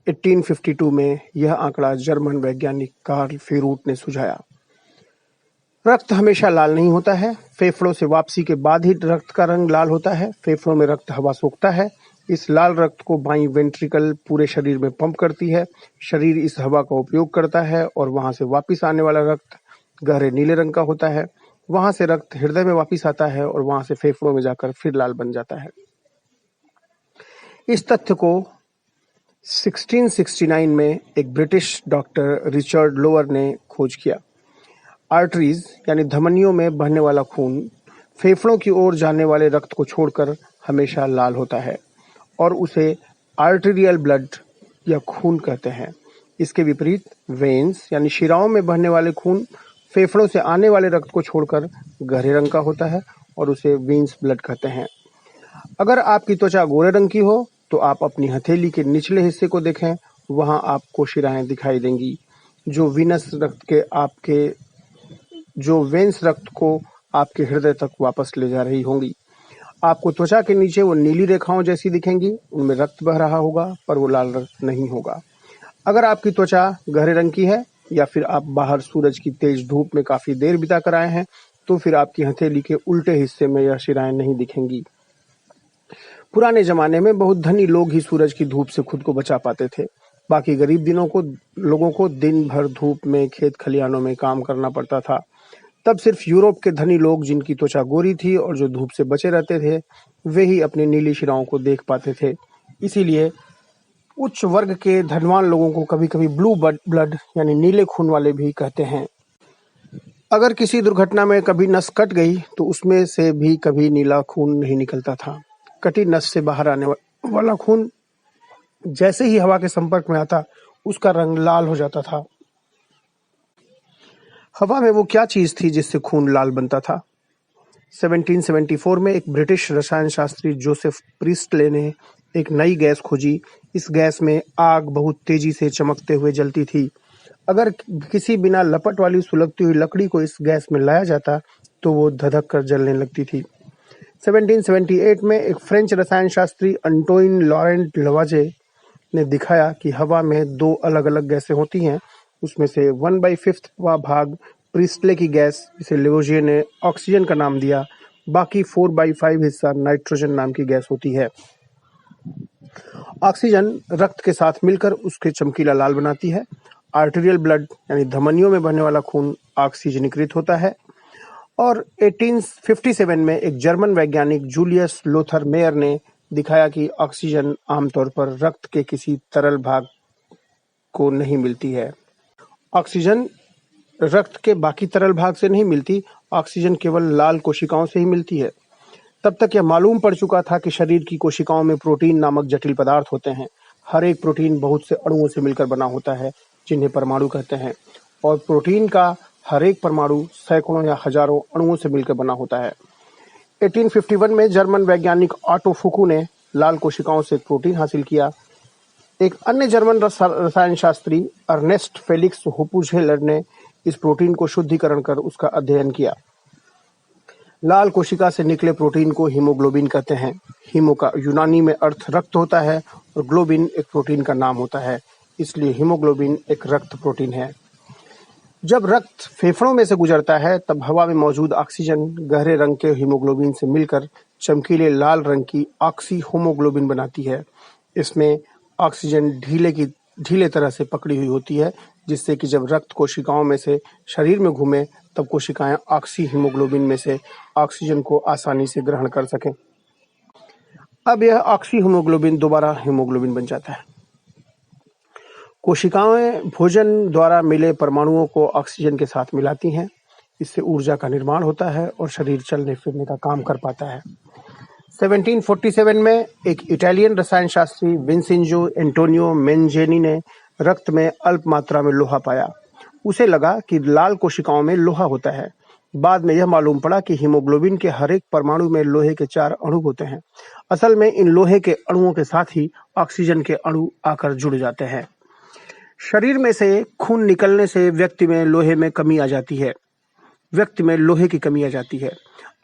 [SPEAKER 1] 1852 में यह आंकड़ा जर्मन वैज्ञानिक कार्ल फेरूट ने सुझाया। रक्त हमेशा लाल नहीं होता है। फेफड़ों से वापसी के बाद ही रक्त का रंग लाल होता है। फेफड़ों में रक्त हवा सोखता है। इस लाल रक्त को बाईं वेंट्रिकल पूरे शरीर में पंप करती है। शरीर इस हवा का उपयोग करता है और वहां से वापस आने वाला रक्त गहरे नीले रंग का होता है। वहां से रक्त हृदय में वापस आता है और वहां से फेफड़ों में जाकर फिर लाल बन जाता है। इस तथ्य को 1669 में एक ब्रिटिश डॉक्टर रिचर्ड लोअर ने खोज किया। आर्टरीज यानी धमनियों में बहने वाला खून फेफड़ों की ओर जाने वाले रक्त को छोड़कर हमेशा लाल होता है और उसे आर्टेरियल ब्लड या खून कहते हैं। इसके विपरीत वेन्स यानी शिराओं में बहने वाले खून फेफड़ों से आने वाले रक्त को छोड़कर गहरे रंग का होता है और उसे वीन्स ब्लड कहते हैं। अगर आपकी त्वचा गोरे रंग की हो तो आप अपनी हथेली के निचले हिस्से को देखें, वहां आपको शिराएं दिखाई देंगी जो वेन्स रक्त को आपके हृदय तक वापस ले जा रही होंगी। आपको त्वचा के नीचे वो नीली रेखाओं जैसी दिखेंगी, उनमें रक्त बह रहा होगा पर वो लाल रक्त नहीं होगा। अगर आपकी त्वचा गहरे रंग की है या फिर आप बाहर सूरज की तेज धूप में काफी देर बिता कर आए हैं तो फिर आपकी हथेली के उल्टे हिस्से में यह शिराएं नहीं दिखेंगी। पुराने जमाने में बहुत धनी लोग ही सूरज की धूप से खुद को बचा पाते थे। बाकी गरीब लोगों को दिन भर धूप में खेत खलिहानों में काम करना पड़ता था। तब सिर्फ यूरोप के धनी लोग, जिनकी त्वचा गोरी थी और जो धूप से बचे रहते थे, वे ही अपनी नीली शिराओं को देख पाते थे। इसीलिए उच्च वर्ग के धनवान लोगों को कभी-कभी ब्लू ब्लड यानी नीले खून वाले भी कहते हैं। अगर किसी दुर्घटना में कभी नस कट गई तो उसमें से भी कभी नीला खून नहीं निकलता था। कटी नस से बाहर आने वाला खून जैसे ही हवा के संपर्क में आता, उसका रंग लाल हो जाता था। हवा में वो क्या चीज थी जिससे खून लाल बनता था? 1774 में एक ब्रिटिश रसायन शास्त्री जोसेफ प्रीस्टले ने एक नई गैस खोजी। इस गैस में आग बहुत तेजी से चमकते हुए जलती थी। अगर किसी बिना लपट वाली सुलगती हुई लकड़ी को इस गैस में लाया जाता तो वो धधक कर जलने लगती थी। 1778 में एक फ्रेंच रसायन शास्त्री अंटोइन लॉरेंट लवाजे ने दिखाया कि हवा में दो अलग अलग गैसें होती हैं। उसमें से 1/5 भाग प्रीस्टले की गैस, जिसे लेवोजिए ने ऑक्सीजन का नाम दिया, बाकी 4/5 हिस्सा नाइट्रोजन नाम की गैस होती है। ऑक्सीजन रक्त के साथ मिलकर उसके चमकीला लाल बनाती है। आर्टेरियल ब्लड यानी धमनियों में बहने वाला खून ऑक्सीजनीकृत होता है। और 1857 में एक जर्मन वैज्ञानिक जूलियस लोथर मेयर ने दिखाया कि ऑक्सीजन आमतौर पर रक्त के किसी तरल भाग को नहीं मिलती है। ऑक्सीजन रक्त के बाकी तरल भाग से नहीं मिलती, ऑक्सीजन केवल लाल कोशिकाओं से ही मिलती है। तब तक यह मालूम पड़ चुका था कि शरीर की कोशिकाओं में प्रोटीन नामक जटिल पदार्थ होते हैं। हर एक प्रोटीन बहुत से अणुओं से मिलकर बना होता है, जिन्हें परमाणु कहते हैं। और प्रोटीन का हर एक परमाणु सैकड़ों या हजारों अणुओं से मिलकर बना होता है। 1851 में जर्मन वैज्ञानिक ऑटो फुकू ने लाल कोशिकाओं से प्रोटीन हासिल किया। एक अन्य जर्मन रसायन शास्त्री अर्नेस्ट फेलिक्स होपुझेलर ने इस प्रोटीन को शुद्धिकरण कर उसका अध्ययन किया। लाल कोशिका से निकले प्रोटीन को हीमोग्लोबिन कहते हैं। हीमो का यूनानी में अर्थ रक्त होता है और ग्लोबिन एक प्रोटीन का नाम होता है, इसलिए हीमोग्लोबिन एक रक्त प्रोटीन है। जब रक्त फेफड़ों में से गुजरता है तब हवा में मौजूद ऑक्सीजन गहरे रंग के हीमोग्लोबिन से मिलकर चमकीले लाल रंग की ऑक्सी होमोग्लोबिन बनाती है। इसमें ऑक्सीजन ढीले तरह से पकड़ी हुई होती है, जिससे कि जब रक्त कोशिकाओं में से शरीर में घूमे तब कोशिकाएं ऑक्सी हीमोग्लोबिन में से ऑक्सीजन को आसानी से ग्रहण कर सकें। अब यह ऑक्सी हीमोग्लोबिन दोबारा हीमोग्लोबिन बन जाता है। कोशिकाएं भोजन द्वारा मिले परमाणुओं को ऑक्सीजन के साथ मिलाती हैं। इससे ऊर्जा का निर्माण होता है और शरीर चलने फिरने का काम कर पाता है। 1747 में एक इटालियन रसायन शास्त्री विंसेंजो एंटोनियो मेंजेनी ने रक्त में अल्प मात्रा में लोहा पाया। उसे लगा कि लाल कोशिकाओं में लोहा होता है। बाद में यह मालूम पड़ा कि हीमोग्लोबिन के हर एक परमाणु में लोहे के 4 अणु होते हैं। असल में इन लोहे के अणुओं के साथ ही ऑक्सीजन के अणु आकर जुड़ जाते हैं। शरीर में से खून निकलने से व्यक्ति में लोहे की कमी आ जाती है।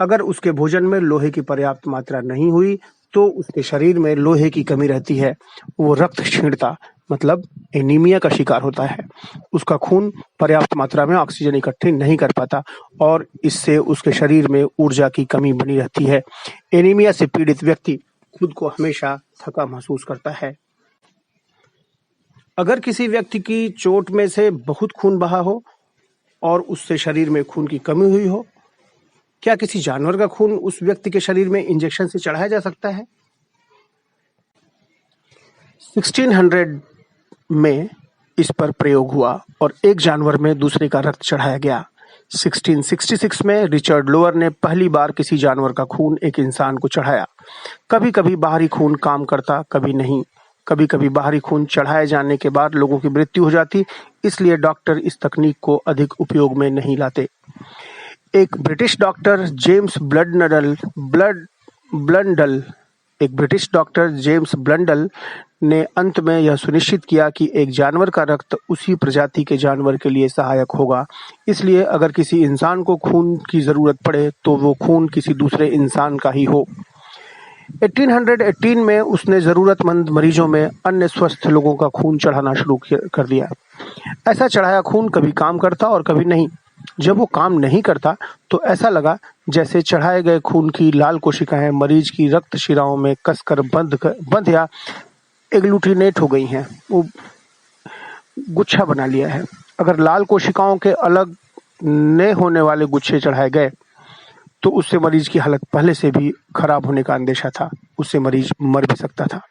[SPEAKER 1] अगर उसके भोजन में लोहे की पर्याप्त मात्रा नहीं हुई तो उसके शरीर में लोहे की कमी रहती है। वो रक्त क्षीणता मतलब एनीमिया का शिकार होता है। उसका खून पर्याप्त मात्रा में ऑक्सीजन इकट्ठी नहीं कर पाता और इससे उसके शरीर में ऊर्जा की कमी बनी रहती है। एनीमिया से पीड़ित व्यक्ति खुद को हमेशा थका महसूस करता है। अगर किसी व्यक्ति की चोट में से बहुत खून बहा हो और उससे शरीर में खून की कमी हुई हो, क्या किसी जानवर का खून उस व्यक्ति के शरीर में इंजेक्शन से चढ़ाया जा सकता है? 1600 में इस पर प्रयोग हुआ और एक जानवर में दूसरे का रक्त चढ़ाया गया। 1666 में रिचर्ड लोअर ने पहली बार किसी जानवर का खून एक इंसान को चढ़ाया। कभी कभी बाहरी खून काम करता, कभी नहीं। कभी कभी बाहरी खून चढ़ाए जाने के बाद लोगों की मृत्यु हो जाती, इसलिए डॉक्टर इस तकनीक को अधिक उपयोग में नहीं लाते। एक ब्रिटिश डॉक्टर जेम्स ब्लंडल ने अंत में यह सुनिश्चित किया कि एक जानवर का रक्त उसी प्रजाति के जानवर के लिए सहायक होगा। इसलिए अगर किसी इंसान को खून की जरूरत पड़े तो वो खून किसी दूसरे इंसान का ही हो। 1818 में उसने जरूरतमंद मरीजों में अन्य स्वस्थ लोगों का खून चढ़ाना शुरू कर दिया। ऐसा चढ़ाया खून कभी काम करता और कभी नहीं। जब वो काम नहीं करता तो ऐसा लगा जैसे चढ़ाए गए खून की लाल कोशिकाएं मरीज की रक्त शिराओं में कसकर बंध या एग्लूटिनेट हो गई हैं, वो गुच्छा बना लिया है। अगर लाल कोशिकाओं के अलग न होने वाले गुच्छे चढ़ाए गए तो उससे मरीज की हालत पहले से भी खराब होने का अंदेशा था, उससे मरीज मर भी सकता था।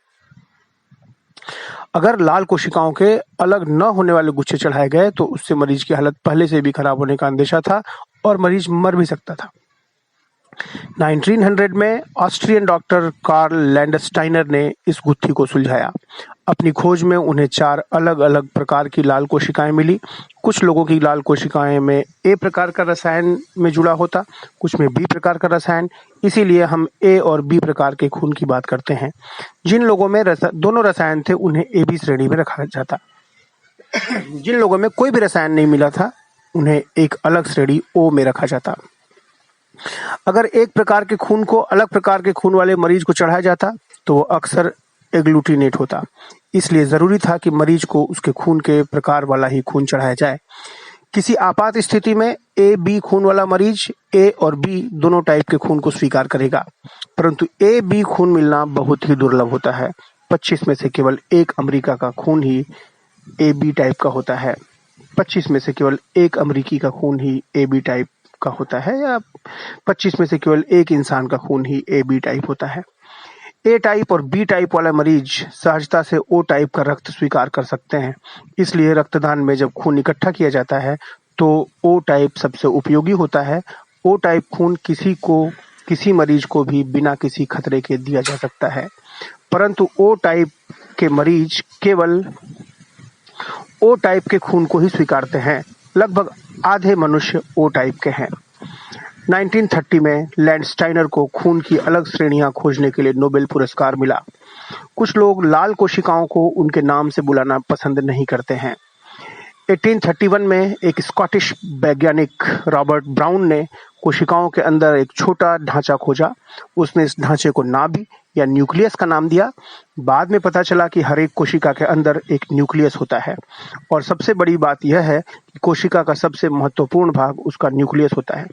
[SPEAKER 1] अगर लाल कोशिकाओं के अलग न होने वाले गुच्छे चढ़ाए गए तो उससे मरीज की हालत पहले से भी खराब होने का अंदेशा था और मरीज मर भी सकता था। 1900 में ऑस्ट्रियन डॉक्टर कार्ल लैंडस्टाइनर ने इस गुत्थी को सुलझाया। अपनी खोज में उन्हें 4 अलग-अलग प्रकार की लाल कोशिकाएं मिली। कुछ लोगों की लाल कोशिकाएं में ए प्रकार का रसायन में जुड़ा होता, कुछ में बी प्रकार का रसायन। इसीलिए हम ए और बी प्रकार के खून की बात करते हैं। जिन लोगों में दोनों रसायन थे उन्हें ए बी श्रेणी में रखा जाता। जिन लोगों में कोई भी रसायन नहीं मिला था उन्हें एक अलग श्रेणी ओ में रखा जाता। अगर एक प्रकार के खून को अलग प्रकार के खून वाले मरीज को चढ़ाया जाता तो वो अक्सर एग्लूटिनेट होता। इसलिए जरूरी था कि मरीज को उसके खून के प्रकार वाला ही खून चढ़ाया जाए। किसी आपात स्थिति में ए बी खून वाला मरीज ए और बी दोनों टाइप के खून को स्वीकार करेगा, परंतु ए बी खून मिलना बहुत ही दुर्लभ होता है। 25 में से केवल एक अमेरिका का खून ही ए बी टाइप का होता है। 25 में से केवल एक अमेरिकी का खून ही ए बी टाइप का होता है, या 25 में से केवल एक इंसान का खून ही ए बी टाइप होता है। ए टाइप और बी टाइप वाला मरीज सहजता से ओ टाइप का रक्त स्वीकार कर सकते हैं। इसलिए रक्तदान में जब खून इकट्ठा किया जाता है तो ओ टाइप सबसे उपयोगी होता है। ओ टाइप खून किसी मरीज को भी बिना किसी खतरे के दिया जा सकता है, परंतु ओ टाइप के मरीज केवल ओ टाइप के खून को ही स्वीकारते हैं। लगभग आधे मनुष्य ओ टाइप के हैं। 1930 में लैंडस्टाइनर को खून की अलग श्रेणियां खोजने के लिए नोबेल पुरस्कार मिला। कुछ लोग लाल कोशिकाओं को उनके नाम से बुलाना पसंद नहीं करते हैं। 1831 में एक स्कॉटिश वैज्ञानिक रॉबर्ट ब्राउन ने कोशिकाओं के अंदर एक छोटा ढांचा खोजा। उसने इस ढांचे को नाभि या न्यूक्लियस का नाम दिया। बाद में पता चला कि हर एक कोशिका के अंदर एक न्यूक्लियस होता है, और सबसे बड़ी बात यह है कि कोशिका का सबसे महत्वपूर्ण भाग उसका न्यूक्लियस होता है।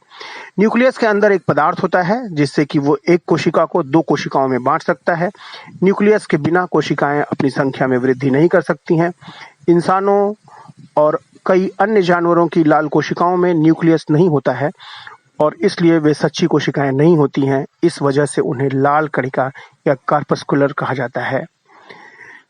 [SPEAKER 1] न्यूक्लियस के अंदर एक पदार्थ होता है जिससे कि वो एक कोशिका को 2 कोशिकाओं में बांट सकता है। न्यूक्लियस के बिना कोशिकाएं अपनी संख्या में वृद्धि नहीं कर सकती हैं। इंसानों और कई अन्य जानवरों की लाल कोशिकाओं में न्यूक्लियस नहीं होता है और इसलिए वे सच्ची कोशिकाएं नहीं होती हैं। इस वजह से उन्हें लाल कणिका या कार्पस्कुलर कहा जाता है।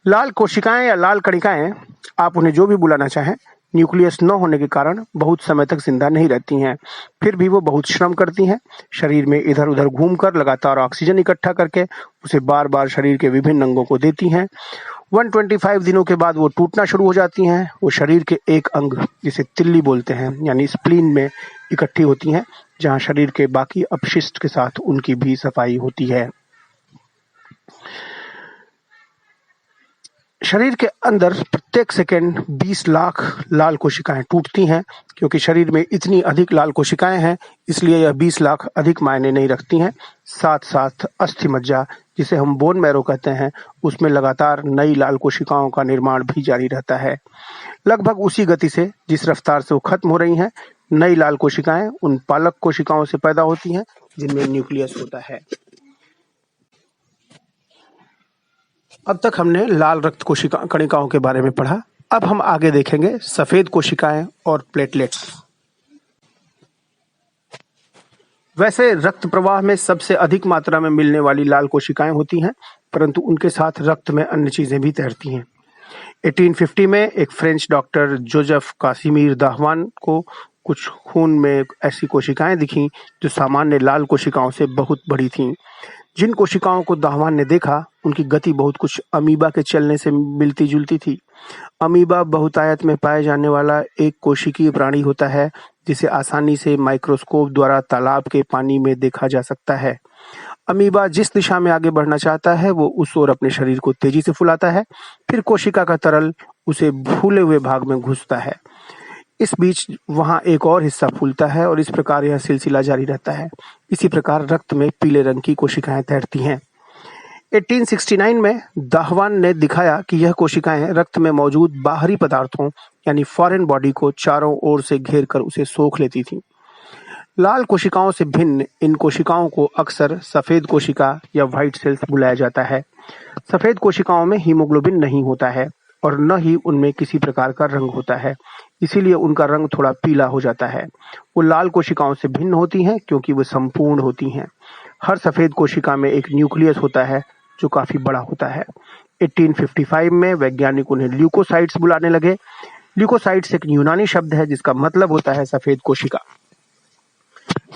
[SPEAKER 1] लाल कोशिकाएं या लाल कणिकाएं, आप उन्हें जो भी बुलाना चाहें, न्यूक्लियस न होने के कारण बहुत समय तक जिंदा नहीं रहती हैं। फिर भी वो बहुत श्रम करती हैं। शरीर में इधर उधर घूमकर लगातार ऑक्सीजन इकट्ठा करके उसे बार बार शरीर के विभिन्न अंगों को देती हैं। 125 दिनों के बाद वो टूटना शुरू हो जाती हैं। वो शरीर के एक अंग, जिसे तिल्ली बोलते हैं, यानी स्प्लीन में इकट्ठी होती हैं, जहां शरीर के बाकी अपशिष्ट के साथ उनकी भी सफाई होती है। शरीर के अंदर प्रत्येक सेकंड 20 लाख लाल कोशिकाएं टूटती हैं। क्योंकि शरीर में इतनी अधिक लाल कोशिकाएं हैं, इसलिए यह 20 लाख अधिक मायने नहीं रखती हैं। साथ साथ अस्थि मज्जा, जिसे हम बोन मैरो कहते हैं, उसमें लगातार नई लाल कोशिकाओं का निर्माण भी जारी रहता है। लगभग उसी गति से जिस रफ्तार से वो खत्म हो रही हैं, नई लाल कोशिकाएं उन पालक कोशिकाओं से पैदा होती हैं जिनमें न्यूक्लियस होता है। अब तक हमने लाल रक्त कोशिका कणिकाओं के बारे में पढ़ा। अब हम आगे देखेंगे सफेद कोशिकाएं और प्लेटलेट्स। वैसे रक्त प्रवाह में सबसे अधिक मात्रा में मिलने वाली लाल कोशिकाएं होती हैं, परंतु उनके साथ रक्त में अन्य चीजें भी तैरती हैं। 1850 में एक फ्रेंच डॉक्टर जोसेफ कासिमिर दाहवान को कुछ खून में ऐसी कोशिकाएं दिखीं जो सामान्य लाल कोशिकाओं से बहुत बड़ी थीं। जिन कोशिकाओं को दाहवान ने देखा, उनकी गति बहुत कुछ अमीबा के चलने से मिलती जुलती थी। अमीबा बहुतायत में पाए जाने वाला एक कोशिकीय प्राणी होता है, जिसे आसानी से माइक्रोस्कोप द्वारा तालाब के पानी में देखा जा सकता है। अमीबा जिस दिशा में आगे बढ़ना चाहता है, वो उस ओर अपने शरीर को तेजी से फुलाता है। फिर कोशिका का तरल उसे फूले हुए भाग में घुसता है। इस बीच वहां एक और हिस्सा फूलता है और इस प्रकार यह सिलसिला जारी रहता है। इसी प्रकार रक्त में पीले रंग की कोशिकाएं तैरती हैं। 1869 में दाहवान ने दिखाया कि यह कोशिकाएं रक्त में मौजूद बाहरी पदार्थों यानी फॉरेन बॉडी को चारों ओर से घेर कर उसे सोख लेती थीं। लाल कोशिकाओं से भिन्न इन कोशिकाओं को अक्सर सफेद कोशिका या व्हाइट सेल्स बुलाया जाता है। सफेद कोशिकाओं में हीमोग्लोबिन नहीं होता है और न ही उनमें किसी प्रकार का रंग होता है, इसीलिए उनका रंग थोड़ा पीला हो जाता है। वो लाल कोशिकाओं से भिन्न होती हैं क्योंकि वो संपूर्ण होती हैं। हर सफेद कोशिका में एक न्यूक्लियस होता है जो काफी बड़ा होता है। 1855 में वैज्ञानिक उन्हें ल्यूकोसाइट्स बुलाने लगे। ल्यूकोसाइट्स एक यूनानी शब्द है जिसका मतलब होता है सफेद कोशिका।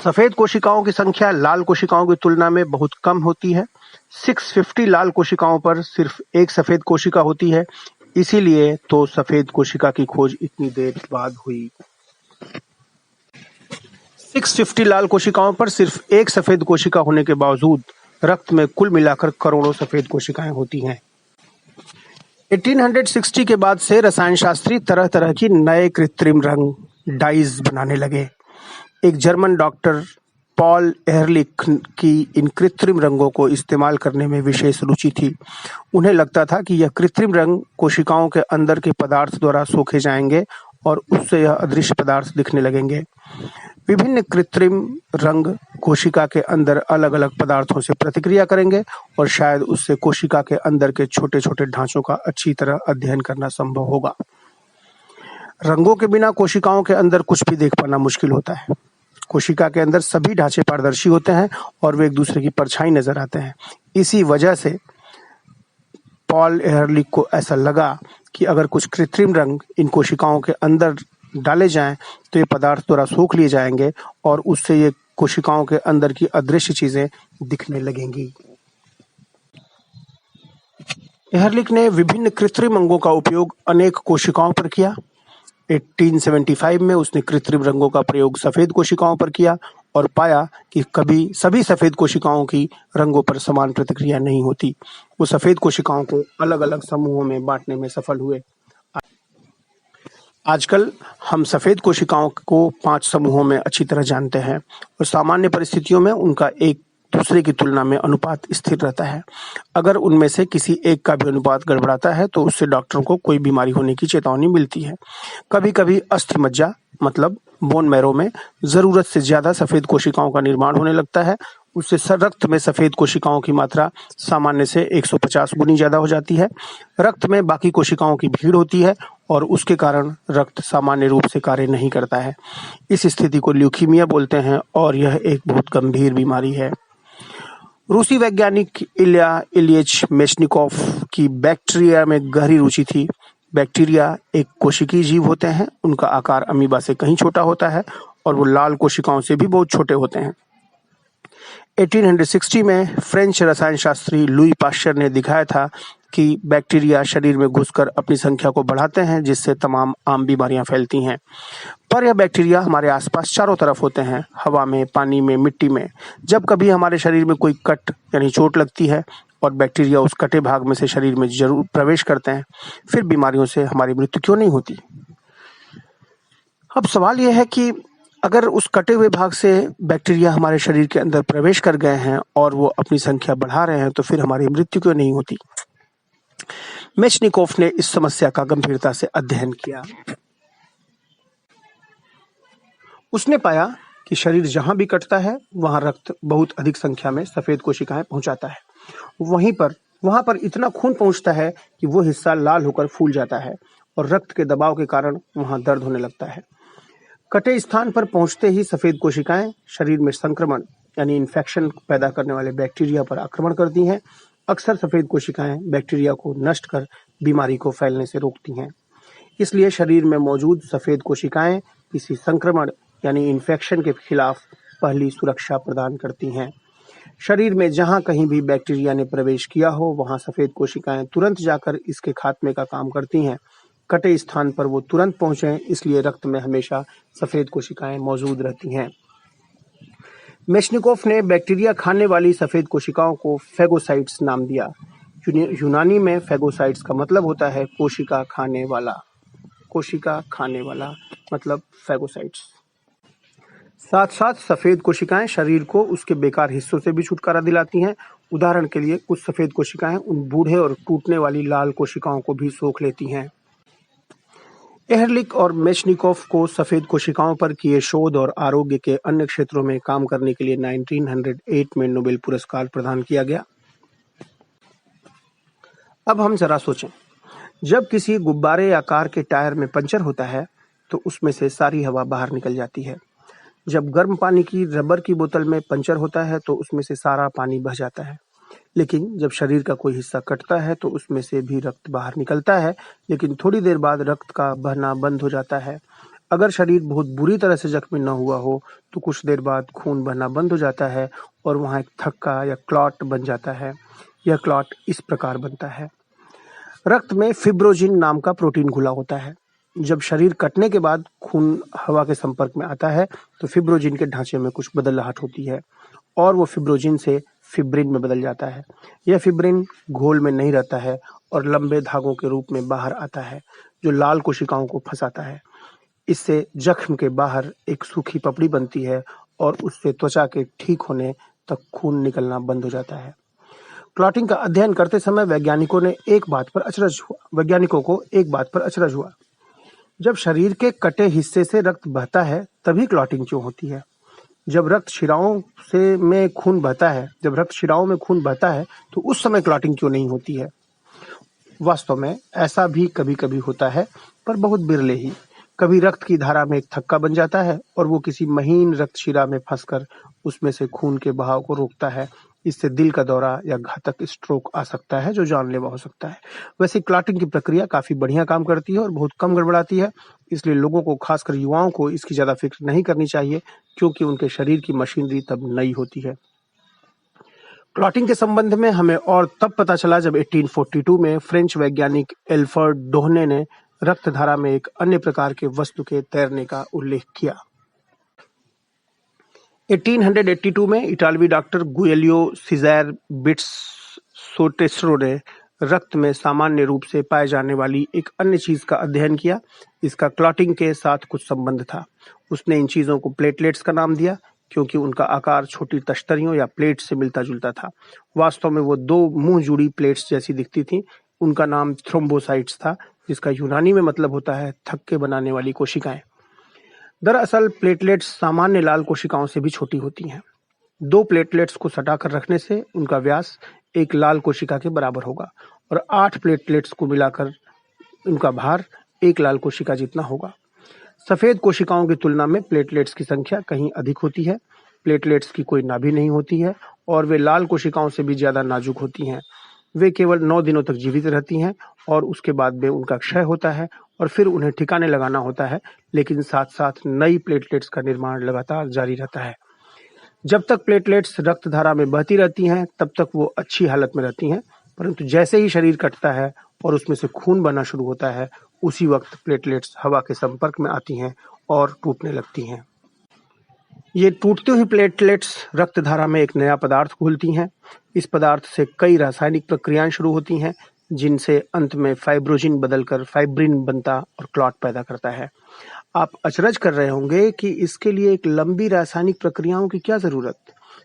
[SPEAKER 1] सफेद कोशिकाओं की संख्या लाल कोशिकाओं की तुलना में बहुत कम होती है। 650 लाल कोशिकाओं पर सिर्फ एक सफेद कोशिका होती है, इसीलिए तो सफेद कोशिका की खोज इतनी देर बाद हुई। 650 लाल कोशिकाओं पर सिर्फ एक सफेद कोशिका होने के बावजूद रक्त में कुल मिलाकर करोड़ों सफेद कोशिकाएं होती हैं। 1860 के बाद से रसायन शास्त्री तरह तरह की नए कृत्रिम रंग डाइज बनाने लगे। एक जर्मन डॉक्टर पॉल एहरलिख की इन कृत्रिम रंगों को इस्तेमाल करने में विशेष रुचि थी। उन्हें लगता था कि यह कृत्रिम रंग कोशिकाओं के अंदर के पदार्थ द्वारा सोखे जाएंगे और उससे यह अदृश्य पदार्थ दिखने लगेंगे। विभिन्न कृत्रिम रंग कोशिका के अंदर अलग अलग पदार्थों से प्रतिक्रिया करेंगे और शायद उससे कोशिका के अंदर के छोटे छोटे ढांचों का अच्छी तरह अध्ययन करना संभव होगा। रंगों के बिना कोशिकाओं के अंदर कुछ भी देख पाना मुश्किल होता है। कोशिका के अंदर सभी ढांचे पारदर्शी होते हैं और वे एक दूसरे की परछाई नजर आते हैं। इसी वजह से पॉल एहरलिख को ऐसा लगा कि अगर कुछ कृत्रिम रंग इन कोशिकाओं के अंदर डाले जाएं तो ये पदार्थ द्वारा सोख लिए जाएंगे और उससे ये कोशिकाओं के अंदर की अदृश्य चीजें दिखने लगेंगी। एहरलिख ने विभिन्न कृत्रिम अंगों का उपयोग अनेक कोशिकाओं पर किया। 1875 में उसने कृत्रिम रंगों का प्रयोग सफेद कोशिकाओं पर किया और पाया कि कभी सभी सफेद कोशिकाओं की रंगों पर समान प्रतिक्रिया नहीं होती। वो सफेद कोशिकाओं को अलग अलग समूहों में बांटने में सफल हुए। आजकल हम सफेद कोशिकाओं को 5 समूहों में अच्छी तरह जानते हैं और सामान्य परिस्थितियों में उनका एक दूसरे की तुलना में अनुपात स्थिर रहता है। अगर उनमें से किसी एक का भी अनुपात गड़बड़ाता है तो उससे डॉक्टरों को कोई बीमारी होने की चेतावनी मिलती है। कभी-कभी अस्थि मज्जा मतलब बोन मैरो में जरूरत से ज्यादा सफेद कोशिकाओं का निर्माण होने लगता है। उससे रक्त में सफेद कोशिकाओं की मात्रा सामान्य से 150 गुनी ज्यादा हो जाती है। रक्त में बाकी कोशिकाओं की भीड़ होती है और उसके कारण रक्त सामान्य रूप से कार्य नहीं करता है। इस स्थिति को ल्यूकीमिया बोलते हैं और यह एक बहुत गंभीर बीमारी है। रूसी वैज्ञानिक इल्या इलियच मेचनिकोव की बैक्टीरिया में गहरी रुचि थी। बैक्टीरिया एक कोशिकीय जीव होते हैं। उनका आकार अमीबा से कहीं छोटा होता है और वो लाल कोशिकाओं से भी बहुत छोटे होते हैं। 1860 में फ्रेंच रसायन शास्त्री लुई पाश्चर ने दिखाया था कि बैक्टीरिया शरीर में घुसकर अपनी संख्या को बढ़ाते हैं जिससे तमाम आम बीमारियां फैलती हैं। पर यह बैक्टीरिया हमारे आसपास चारों तरफ होते हैं, हवा में, पानी में, मिट्टी में। जब कभी हमारे शरीर में कोई कट यानी चोट लगती है और बैक्टीरिया उस कटे भाग में से शरीर में जरूर प्रवेश करते हैं, फिर बीमारियों से हमारी मृत्यु क्यों नहीं होती? अब सवाल यह है कि अगर उस कटे हुए भाग से बैक्टीरिया हमारे शरीर के अंदर प्रवेश कर गए हैं और वो अपनी संख्या बढ़ा रहे हैं तो फिर हमारी मृत्यु क्यों नहीं होती? मेचनिकोव ने इस समस्या का गंभीरता से अध्ययन किया। उसने पाया कि शरीर जहां भी कटता है वहां रक्त बहुत अधिक संख्या में सफेद कोशिकाएं पहुंचाता है। वहां पर इतना खून पहुंचता है कि वो हिस्सा लाल होकर फूल जाता है और रक्त के दबाव के कारण वहां दर्द होने लगता है। कटे स्थान पर पहुंचते ही सफेद कोशिकाएं शरीर में संक्रमण यानी इन्फेक्शन पैदा करने वाले बैक्टीरिया पर आक्रमण करती हैं। अक्सर सफेद कोशिकाएं बैक्टीरिया को नष्ट कर बीमारी को फैलने से रोकती हैं। इसलिए शरीर में मौजूद सफेद कोशिकाएं किसी संक्रमण यानी इन्फेक्शन के खिलाफ पहली सुरक्षा प्रदान करती हैं। शरीर में जहां कहीं भी बैक्टीरिया ने प्रवेश किया हो वहां सफेद कोशिकाएं तुरंत जाकर इसके खात्मे का काम करती हैं। कटे स्थान पर वो तुरंत पहुंचे, इसलिए रक्त में हमेशा सफेद कोशिकाएं मौजूद रहती हैं। मेचनिकोव ने बैक्टीरिया खाने वाली सफेद कोशिकाओं को फेगोसाइट्स नाम दिया। यूनानी में फेगोसाइट्स का मतलब होता है कोशिका खाने वाला। कोशिका खाने वाला मतलब फेगोसाइट्स। साथ साथ सफेद कोशिकाएं शरीर को उसके बेकार हिस्सों से भी छुटकारा दिलाती हैं। उदाहरण के लिए कुछ सफेद कोशिकाएं उन बूढ़े और टूटने वाली लाल कोशिकाओं को भी सोख लेती हैं। एहरलिख और मेचनिकोव को सफेद कोशिकाओं पर किए शोध और आरोग्य के अन्य क्षेत्रों में काम करने के लिए 1908 में नोबेल पुरस्कार प्रदान किया गया। अब हम जरा सोचें, जब किसी गुब्बारे या कार के टायर में पंचर होता है तो उसमें से सारी हवा बाहर निकल जाती है। जब गर्म पानी की रबर की बोतल में पंचर होता है तो उसमें से सारा पानी बह जाता है। लेकिन जब शरीर का कोई हिस्सा कटता है तो उसमें से भी रक्त बाहर निकलता है, लेकिन थोड़ी देर बाद रक्त का बहना बंद हो जाता है। अगर शरीर बहुत बुरी तरह से जख्मी न हुआ हो तो कुछ देर बाद खून बहना बंद हो जाता है और वहाँ एक थक्का या क्लॉट बन जाता है। यह क्लॉट इस प्रकार बनता है। रक्त में फिब्रोजिन नाम का प्रोटीन घुला होता है। जब शरीर कटने के बाद खून हवा के संपर्क में आता है तो फिब्रोजिन के ढांचे में कुछ बदलाहट होती है और वो फिब्रोजिन से फिब्रिन में बदल जाता है। यह फिब्रिन घोल में नहीं रहता है और लंबे धागों के रूप में बाहर आता है जो लाल कोशिकाओं को फंसाता है। इससे जख्म के बाहर एक सूखी पपड़ी बनती है और उससे त्वचा के ठीक होने तक खून निकलना बंद हो जाता है। क्लॉटिंग का अध्ययन करते समय वैज्ञानिकों को एक बात पर अचरज हुआ। जब शरीर के कटे हिस्से से रक्त बहता है तभी क्लॉटिंग क्यों होती है? जब रक्त शिराओं में खून बहता है तो उस समय क्लॉटिंग क्यों नहीं होती है? वास्तव में ऐसा भी कभी-कभी होता है, पर बहुत बिरले ही। कभी रक्त की धारा में एक थक्का बन जाता है और वो किसी महीन रक्त शिरा में फंसकर उसमें से खून के बहाव को रोकता है। इससे दिल का दौरा या घातक स्ट्रोक आ सकता है जो जानलेवा हो सकता है। वैसे क्लॉटिंग की प्रक्रिया काफी बढ़िया काम करती है और बहुत कम गड़बड़ाती है, इसलिए लोगों को, खासकर युवाओं को, इसकी ज्यादा फिक्र नहीं करनी चाहिए क्योंकि उनके शरीर की मशीनरी तब नई होती है। क्लॉटिंग के संबंध में हमें और तब पता चला जब 1842 में फ्रेंच वैज्ञानिक एल्फ्रेड डोहने ने रक्त धारा में एक अन्य प्रकार के वस्तु के तैरने का उल्लेख किया। 1882 में इटालवी डॉक्टर गुएलियो सीज़र बिट्सोटेस्रो ने रक्त में सामान्य रूप से पाए जाने वाली एक अन्य चीज का अध्ययन किया। इसका क्लॉटिंग के साथ कुछ संबंध था। उसने इन चीजों को प्लेटलेट्स का नाम दिया क्योंकि उनका आकार छोटी तश्तरियों या प्लेट से मिलता जुलता था। वास्तव में वो दो मुंह जुड़ी प्लेट्स जैसी दिखती थी। उनका नाम थ्रोम्बोसाइट्स था, जिसका यूनानी में मतलब होता है थक्के बनाने वाली कोशिकाएं। दरअसल प्लेटलेट्स सामान्य लाल कोशिकाओं से भी छोटी होती हैं। दो प्लेटलेट्स को सटाकर रखने से उनका व्यास एक लाल कोशिका के बराबर होगा और 8 प्लेटलेट्स को मिलाकर उनका भार एक लाल कोशिका जितना होगा। सफेद कोशिकाओं की तुलना में प्लेटलेट्स की संख्या कहीं अधिक होती है। प्लेटलेट्स की कोई नाभि नहीं होती है और वे लाल कोशिकाओं से भी ज्यादा नाजुक होती हैं। वे केवल 9 दिनों तक जीवित रहती हैं और उसके बाद में उनका क्षय होता है और फिर उन्हें ठिकाने लगाना होता है, लेकिन साथ-साथ नई प्लेटलेट्स का निर्माण लगातार जारी रहता है। जब तक प्लेटलेट्स रक्त धारा में बहती रहती हैं, तब तक वो अच्छी हालत में रहती हैं, परंतु जैसे ही शरीर कटता है और उसमें से खून बहना शुरू होता है, उसी वक्त प्लेटलेट्स हवा के संपर्क में आती हैं और टूटने लगती हैं। ये टूटती हुई प्लेटलेट्स रक्त धारा में एक नया पदार्थ घोलती हैं। इस पदार्थ से कई रासायनिक प्रक्रियाएं शुरू होती हैं, जिनसे अंत में फाइब्रोजिन बदलकर फाइब्रिन बनता और क्लॉट पैदा करता है। आप अचरज कर रहे होंगे कि इसके लिए एक लंबी रासायनिक प्रक्रियाओं की क्या जरूरत?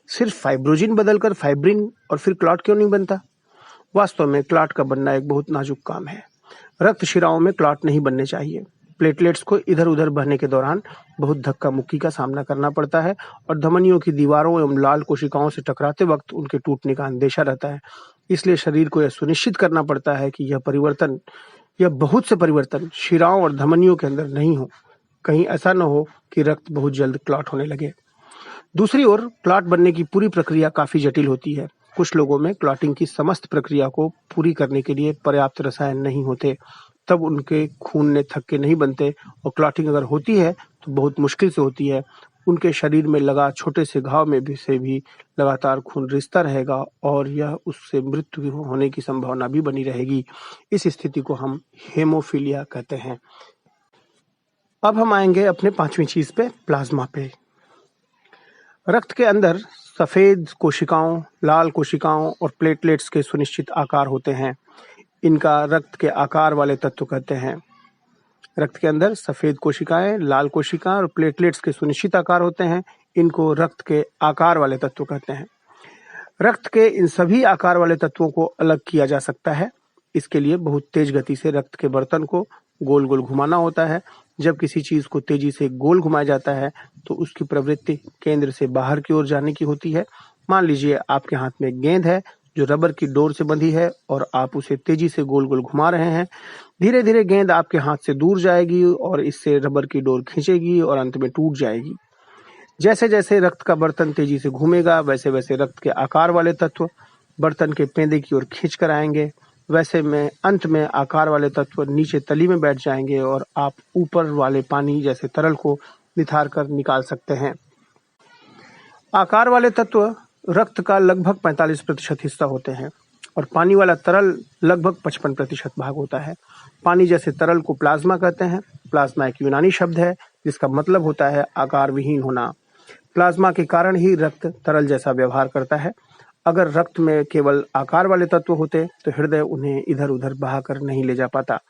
[SPEAKER 1] सिर्फ फाइब्रोजिन बदलकर फाइब्रिन और फिर क्लॉट क्यों नहीं बनता? वास्तव में क्लॉट का बनना एक बहुत नाजुक काम है। रक्त शिराओं में क्लॉट नहीं बनने चाहिए। प्लेटलेट्स को इधर-उधर बहने के दौरान बहुत धक्का-मुक्की का सामना करना पड़ता है और धमनियों की दीवारों एवं लाल कोशिकाओं से टकराते वक्त उनके टूटने का अंदेशा रहता है। इसलिए शरीर को यह सुनिश्चित करना पड़ता है कि यह बहुत से परिवर्तन शिराओं और धमनियों के अंदर नहीं हो। कहीं ऐसा न हो कि रक्त बहुत जल्द क्लॉट होने लगे। दूसरी ओर क्लॉट बनने की पूरी प्रक्रिया काफी जटिल होती है। कुछ लोगों में क्लॉटिंग की समस्त प्रक्रिया को पूरी करने के लिए पर्याप्त रसायन नहीं होते, तब उनके खून ने थक्के नहीं बनते और क्लॉटिंग अगर होती है तो बहुत मुश्किल से होती है। उनके शरीर में लगा छोटे से घाव में भी लगातार खून रिसता रहेगा और यह उससे मृत्यु होने की संभावना भी बनी रहेगी। इस स्थिति को हम हेमोफीलिया कहते हैं। अब हम आएंगे अपने 5वीं चीज पे, प्लाज्मा पे। रक्त के अंदर सफेद कोशिकाओं, लाल कोशिकाओं और प्लेटलेट्स के सुनिश्चित आकार होते हैं। इनका रक्त के आकार वाले तत्व कहते हैं। रक्त के अंदर सफेद कोशिकाएं, लाल कोशिकाएं और प्लेटलेट्स के सुनिश्चित आकार होते हैं। इनको रक्त के आकार वाले तत्व कहते हैं। रक्त के इन सभी आकार वाले तत्वों को अलग किया जा सकता है। इसके लिए बहुत तेज गति से रक्त के बर्तन को गोल गोल घुमाना होता है। जब किसी चीज को तेजी से गोल घुमाया जाता है तो उसकी प्रवृत्ति केंद्र से बाहर की ओर जाने की होती है। मान लीजिए आपके हाथ में एक गेंद है जो रबर की डोर से बंधी है और आप उसे तेजी से गोल गोल घुमा रहे हैं। धीरे धीरे गेंद आपके हाथ से दूर जाएगी और इससे रबर की डोर खींचेगी और अंत में टूट जाएगी। जैसे जैसे रक्त का बर्तन तेजी से घूमेगा वैसे वैसे रक्त के आकार वाले तत्व बर्तन के पेंदे की ओर खींच कर आएंगे। वैसे में अंत में आकार वाले तत्व नीचे तली में बैठ जाएंगे और आप ऊपर वाले पानी जैसे तरल को निथार कर निकाल सकते हैं। आकार वाले तत्व रक्त का लगभग 45% हिस्सा होते हैं और पानी वाला तरल लगभग 55% भाग होता है। पानी जैसे तरल को प्लाज्मा कहते हैं। प्लाज्मा एक यूनानी शब्द है जिसका मतलब होता है आकार विहीन होना। प्लाज्मा के कारण ही रक्त तरल जैसा व्यवहार करता है। अगर रक्त में केवल आकार वाले तत्व होते तो हृदय उन्हें इधर उधर बहाकर नहीं ले जा पाता।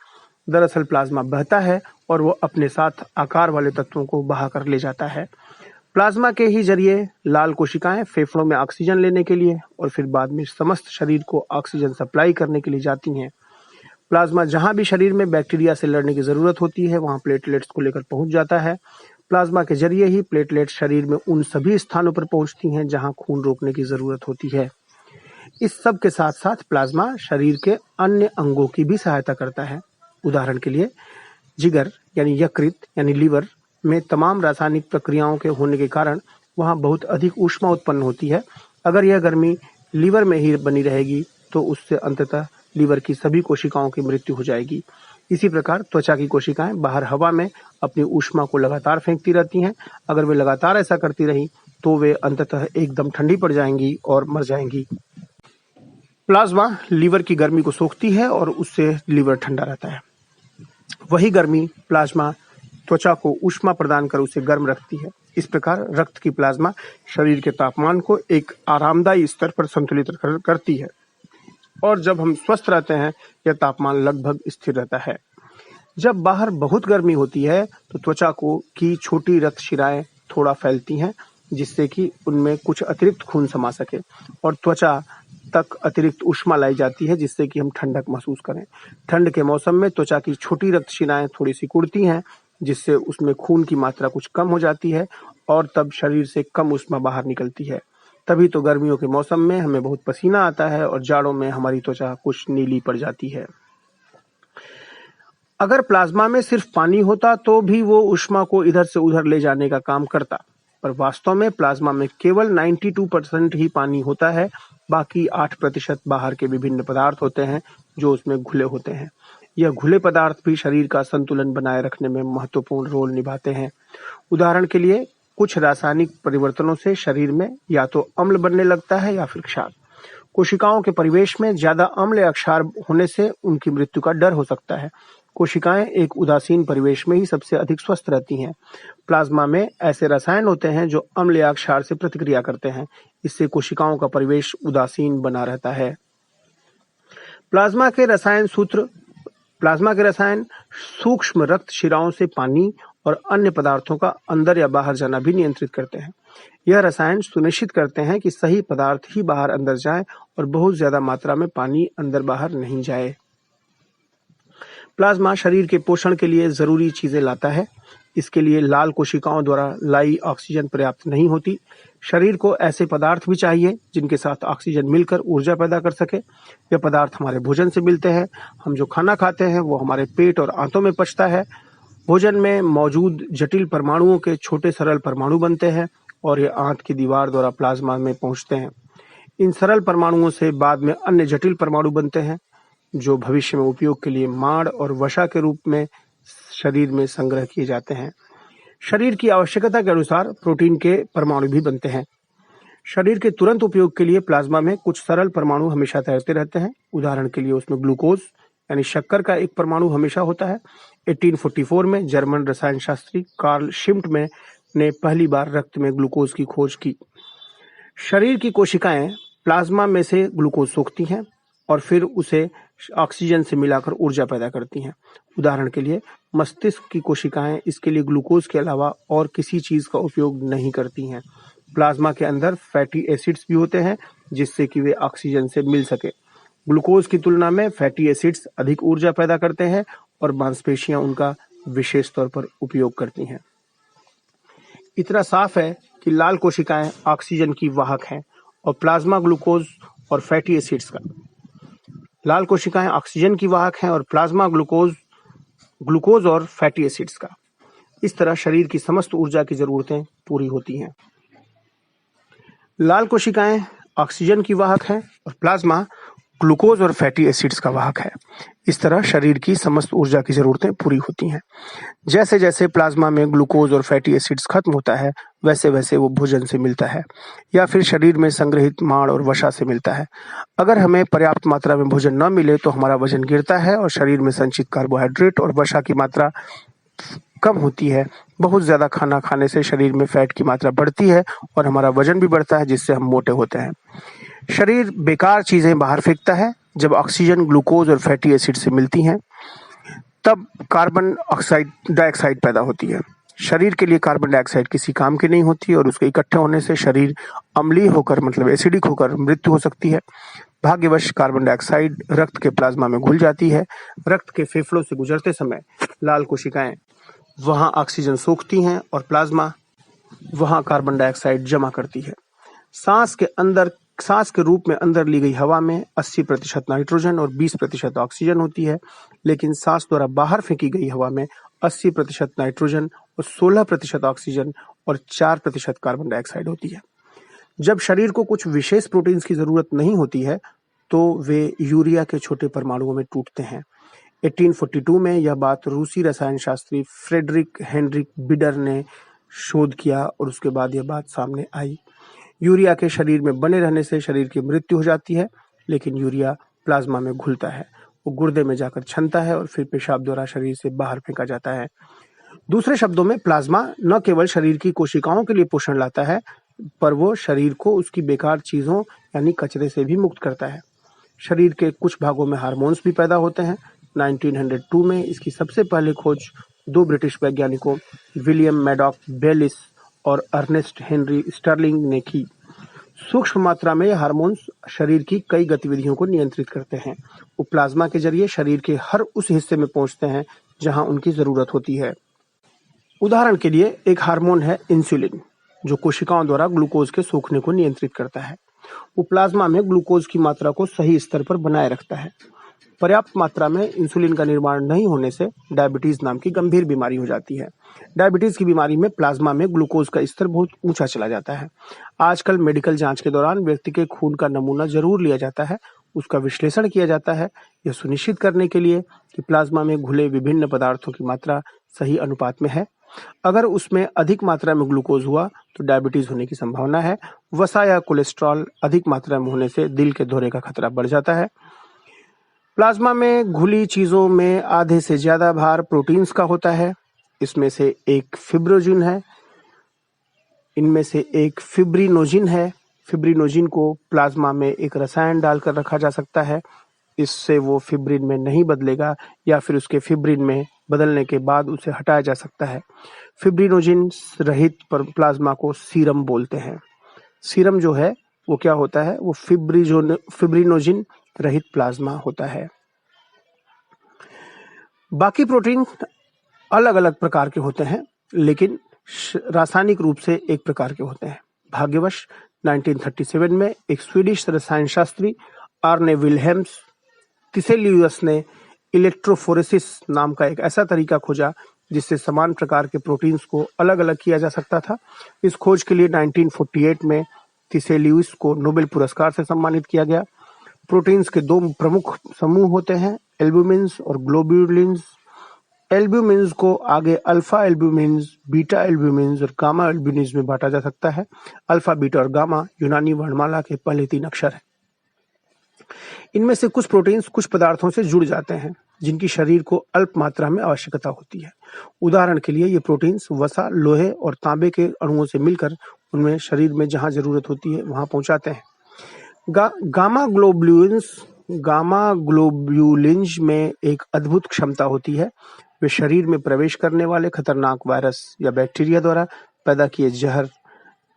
[SPEAKER 1] दरअसल प्लाज्मा बहता है और वो अपने साथ आकार वाले तत्वों को बहाकर ले जाता है। प्लाज्मा के ही जरिए लाल कोशिकाएं फेफड़ों में ऑक्सीजन लेने के लिए और फिर बाद में समस्त शरीर को ऑक्सीजन सप्लाई करने के लिए जाती हैं। प्लाज्मा जहां भी शरीर में बैक्टीरिया से लड़ने की जरूरत होती है वहां प्लेटलेट्स को लेकर पहुंच जाता है। प्लाज्मा के जरिए ही प्लेटलेट्स शरीर में उन सभी स्थानों पर पहुंचती हैं जहां खून रोकने की जरूरत होती है। इस सब के साथ साथ प्लाज्मा शरीर के अन्य अंगों की भी सहायता करता है। उदाहरण के लिए जिगर यानी यकृत यानी लीवर में तमाम रासायनिक प्रक्रियाओं के होने के कारण वहां बहुत अधिक ऊष्मा उत्पन्न होती है। अगर यह गर्मी लीवर में ही बनी रहेगी तो उससे अंततः लीवर की सभी कोशिकाओं की मृत्यु हो जाएगी। इसी प्रकार त्वचा की कोशिकाएं बाहर हवा में अपनी ऊष्मा को लगातार फेंकती रहती हैं। अगर वे लगातार ऐसा करती रही तो वे अंततः एकदम ठंडी पड़ जाएंगी और मर जाएंगी। प्लाज्मा लीवर की गर्मी को सोखती है और उससे लीवर ठंडा रहता है। वही गर्मी प्लाज्मा त्वचा को ऊष्मा प्रदान कर उसे गर्म रखती है। इस प्रकार रक्त की प्लाज्मा शरीर के तापमान को एक आरामदायी स्तर पर संतुलित करती है और जब हम स्वस्थ रहते हैं यह तापमान लगभग स्थिर रहता है। जब बाहर बहुत गर्मी होती है तो त्वचा को की छोटी रक्त शिराएं थोड़ा फैलती हैं जिससे कि उनमें कुछ अतिरिक्त खून समा सके और त्वचा तक अतिरिक्त ऊष्मा लाई जाती है जिससे कि हम ठंडक महसूस करें। ठंड के मौसम में त्वचा की छोटी रक्त शिराएं थोड़ी सी कुड़ती हैं जिससे उसमें खून की मात्रा कुछ कम हो जाती है और तब शरीर से कम ऊष्मा बाहर निकलती है। तभी तो गर्मियों के मौसम में हमें बहुत पसीना आता है और जाड़ों में हमारी त्वचा कुछ नीली पड़ जाती है। अगर प्लाज्मा में सिर्फ पानी होता तो भी वो ऊष्मा को इधर से उधर ले जाने का काम करता, पर वास्तव में प्लाज्मा में केवल 92% ही पानी होता है। बाकी 8% बाहर के विभिन्न पदार्थ होते हैं जो उसमें घुले होते हैं। यह घुले पदार्थ भी शरीर का संतुलन बनाए रखने में महत्वपूर्ण रोल निभाते हैं। उदाहरण के लिए कुछ रासायनिक परिवर्तनों से शरीर में या तो अम्ल बनने लगता है या फिर क्षार। कोशिकाओं के परिवेश में ज्यादा अम्ल या क्षार होने से उनकी मृत्यु का डर हो सकता है। कोशिकाएं एक उदासीन परिवेश में ही सबसे अधिक स्वस्थ रहती हैं। प्लाज्मा में ऐसे रसायन होते हैं जो अम्ल या क्षार से प्रतिक्रिया करते हैं। इससे कोशिकाओं का परिवेश उदासीन बना रहता है। प्लाज्मा के रसायन सूक्ष्म रक्त शिराओं से पानी और अन्य पदार्थों का अंदर या बाहर जाना भी नियंत्रित करते हैं। यह रसायन सुनिश्चित करते हैं कि सही पदार्थ ही बाहर अंदर जाए और बहुत ज्यादा मात्रा में पानी अंदर बाहर नहीं जाए। प्लाज्मा शरीर के पोषण के लिए जरूरी चीजें लाता है। इसके लिए लाल कोशिकाओं द्वारा लाई ऑक्सीजन पर्याप्त नहीं होती। शरीर को ऐसे पदार्थ भी चाहिए जिनके साथ ऑक्सीजन मिलकर ऊर्जा पैदा कर सके। यह पदार्थ हमारे भोजन से मिलते हैं। हम जो खाना खाते हैं वो हमारे पेट और आंतों में पचता है। भोजन में मौजूद जटिल परमाणुओं के छोटे सरल परमाणु बनते हैं और ये आंत की दीवार द्वारा प्लाज्मा में पहुंचते हैं। इन सरल परमाणुओं से बाद में अन्य जटिल परमाणु बनते हैं जो भविष्य में उपयोग के लिए माड़ और वसा के रूप में शरीर में संग्रह किए जाते हैं। शरीर की आवश्यकता के अनुसार प्रोटीन के परमाणु भी बनते हैं। शरीर के तुरंत उपयोग के लिए प्लाज्मा में कुछ सरल परमाणु हमेशा तैरते रहते हैं। उदाहरण के लिए उसमें ग्लूकोज यानी शक्कर का एक परमाणु हमेशा होता है। 1844 में जर्मन रसायन शास्त्री कार्ल शिम्ट ने पहली बार रक्त में ग्लूकोज की खोज की। शरीर की कोशिकाएं प्लाज्मा में से ग्लूकोज सोखती हैं और फिर उसे ऑक्सीजन से मिलाकर ऊर्जा पैदा करती हैं। उदाहरण के लिए मस्तिष्क की कोशिकाएं इसके लिए ग्लूकोज के अलावा और किसी चीज का उपयोग नहीं करती हैं। प्लाज्मा के अंदर फैटी एसिड्स भी होते हैं जिससे कि वे ऑक्सीजन से मिल सके। ग्लूकोज की तुलना में फैटी एसिड्स अधिक ऊर्जा पैदा करते हैं और मांसपेशियां उनका विशेष तौर पर उपयोग करती हैं। इतना साफ है कि लाल कोशिकाएं ऑक्सीजन की वाहक हैं और प्लाज्मा ग्लूकोज और फैटी एसिड्स का लाल कोशिकाएं ऑक्सीजन की वाहक हैं और प्लाज्मा ग्लूकोज और फैटी एसिड्स का। इस तरह शरीर की समस्त ऊर्जा की जरूरतें पूरी होती हैं। लाल कोशिकाएं ऑक्सीजन की वाहक हैं और प्लाज्मा ग्लूकोज और फैटी एसिड्स का वाहक है। इस तरह शरीर की समस्त ऊर्जा की जरूरतें पूरी होती हैं। जैसे जैसे प्लाज्मा में ग्लूकोज और फैटी एसिड्स खत्म होता है, वैसे वैसे वो भोजन से मिलता है या फिर शरीर में संग्रहित माड़ और वसा से मिलता है। अगर हमें पर्याप्त मात्रा में भोजन न मिले तो हमारा वजन गिरता है और शरीर में संचित कार्बोहाइड्रेट और वसा की मात्रा कम होती है। बहुत ज्यादा खाना खाने से शरीर में फैट की मात्रा बढ़ती है और हमारा वजन भी बढ़ता है, जिससे हम मोटे होते हैं। शरीर बेकार चीजें बाहर फेंकता है। जब ऑक्सीजन ग्लूकोज और फैटी एसिड से मिलती हैं तब कार्बन डाइऑक्साइड पैदा होती है। शरीर के लिए कार्बन डाइऑक्साइड किसी काम की नहीं होती और उसके इकट्ठे होने से शरीर अम्लीय होकर मतलब एसिडिक होकर मृत्यु हो सकती है। भाग्यवश कार्बन डाइऑक्साइड रक्त के प्लाज्मा में घुल जाती है। रक्त के फेफड़ों से गुजरते समय लाल कोशिकाएं वहां ऑक्सीजन सोखती हैं और प्लाज्मा वहां कार्बन डाइऑक्साइड जमा करती है। सांस के रूप में अंदर ली गई हवा में 80% नाइट्रोजन और 20% ऑक्सीजन होती है, लेकिन सांस द्वारा बाहर फेंकी गई हवा में 80% नाइट्रोजन और 16% ऑक्सीजन और 4% कार्बन डाइऑक्साइड होती है। जब शरीर को कुछ विशेष प्रोटीन्स की जरूरत नहीं होती है तो वे यूरिया के छोटे परमाणुओं में टूटते हैं। 1842 में यह बात रूसी रसायन शास्त्री फ्रेडरिक हेनरिक बिडर ने शोध किया और उसके बाद यह बात सामने आई। यूरिया के शरीर में बने रहने से शरीर की मृत्यु हो जाती है, लेकिन यूरिया प्लाज्मा में घुलता है, वो गुर्दे में जाकर छनता है और फिर पेशाब द्वारा शरीर से बाहर फेंका जाता है। दूसरे शब्दों में प्लाज्मा न केवल शरीर की कोशिकाओं के लिए पोषण लाता है, पर वो शरीर को उसकी बेकार चीजों यानी कचरे से भी मुक्त करता है। शरीर के कुछ भागों में हार्मोन्स भी पैदा होते हैं। 1902 में इसकी सबसे पहले खोज 2 ब्रिटिश वैज्ञानिकों विलियम मैडॉक बेलिस और अर्नेस्ट हेनरी स्टर्लिंग ने की। सूक्ष्म मात्रा में ये हार्मोन्स शरीर की कई गतिविधियों को नियंत्रित करते हैं। वो प्लाज्मा के जरिए शरीर के हर उस हिस्से में पहुंचते हैं जहां उनकी जरूरत होती है। उदाहरण के लिए एक हार्मोन है इंसुलिन, जो कोशिकाओं द्वारा ग्लूकोज के सोखने को नियंत्रित करता है। वो प्लाज्मा में ग्लूकोज की मात्रा को सही स्तर पर बनाए रखता है। पर्याप्त मात्रा में इंसुलिन का निर्माण नहीं होने से डायबिटीज नाम की गंभीर बीमारी हो जाती है। डायबिटीज की बीमारी में प्लाज्मा में ग्लूकोज का स्तर बहुत ऊंचा चला जाता है। आजकल मेडिकल जांच के दौरान व्यक्ति के खून का नमूना जरूर लिया जाता है, उसका विश्लेषण किया जाता है, यह सुनिश्चित करने के लिए कि प्लाज्मा में घुले विभिन्न पदार्थों की मात्रा सही अनुपात में है। अगर उसमें अधिक मात्रा में ग्लूकोज हुआ तो डायबिटीज होने की संभावना है। वसा या कोलेस्ट्रॉल अधिक मात्रा में होने से दिल के दौरे का खतरा बढ़ जाता है। प्लाज्मा में घुली चीजों में आधे से ज्यादा भार प्रोटीन्स का होता है। इसमें से एक फिब्रोजिन है, इनमें से एक फिब्रिनोजिन है। फिब्रिनोजिन को प्लाज्मा में एक रसायन डालकर रखा जा सकता है, इससे वो फिब्रिन में नहीं बदलेगा या फिर उसके फिब्रिन में बदलने के बाद उसे हटाया जा सकता है। फिब्रिनोजिन रहित प्लाज्मा को सीरम बोलते हैं। सीरम जो है वो क्या होता है, वो फिब्रिनोजिन रहित प्लाज्मा होता है। बाकी प्रोटीन अलग अलग प्रकार के होते हैं, लेकिन रासायनिक रूप से एक प्रकार के होते हैं। भाग्यवश 1937 में एक स्वीडिश रसायन शास्त्री आर्ने विल्हेम्स तिसेलियस ने इलेक्ट्रोफोरेसिस नाम का एक ऐसा तरीका खोजा जिससे समान प्रकार के प्रोटीन्स को अलग अलग किया जा सकता था। इस खोज के लिए 1948 में तिसेलियस को नोबेल पुरस्कार से सम्मानित किया गया। प्रोटीन्स के 2 प्रमुख समूह होते हैं, एल्ब्यूमिन्स और ग्लोब्यूलिन्स। एल्ब्यूमिन्स को आगे अल्फा एल्ब्यूमिन्स, बीटा एल्ब्यूमिन्स और गामा एल्ब्यूमिन्स में बांटा जा सकता है। अल्फा, बीटा और गामा यूनानी वर्णमाला के पहले 3 अक्षर हैं। इनमें से कुछ प्रोटीन्स कुछ पदार्थों से जुड़ जाते हैं जिनकी शरीर को अल्प मात्रा में आवश्यकता होती है। उदाहरण के लिए ये प्रोटीन्स वसा, लोहे और तांबे के अणुओं से मिलकर उनमें शरीर में जहां जरूरत होती है वहां पहुंचाते हैं। गामा ग्लोब्यूलिन्स में एक अद्भुत क्षमता होती है। वे शरीर में प्रवेश करने वाले खतरनाक वायरस या बैक्टीरिया द्वारा पैदा किए जहर,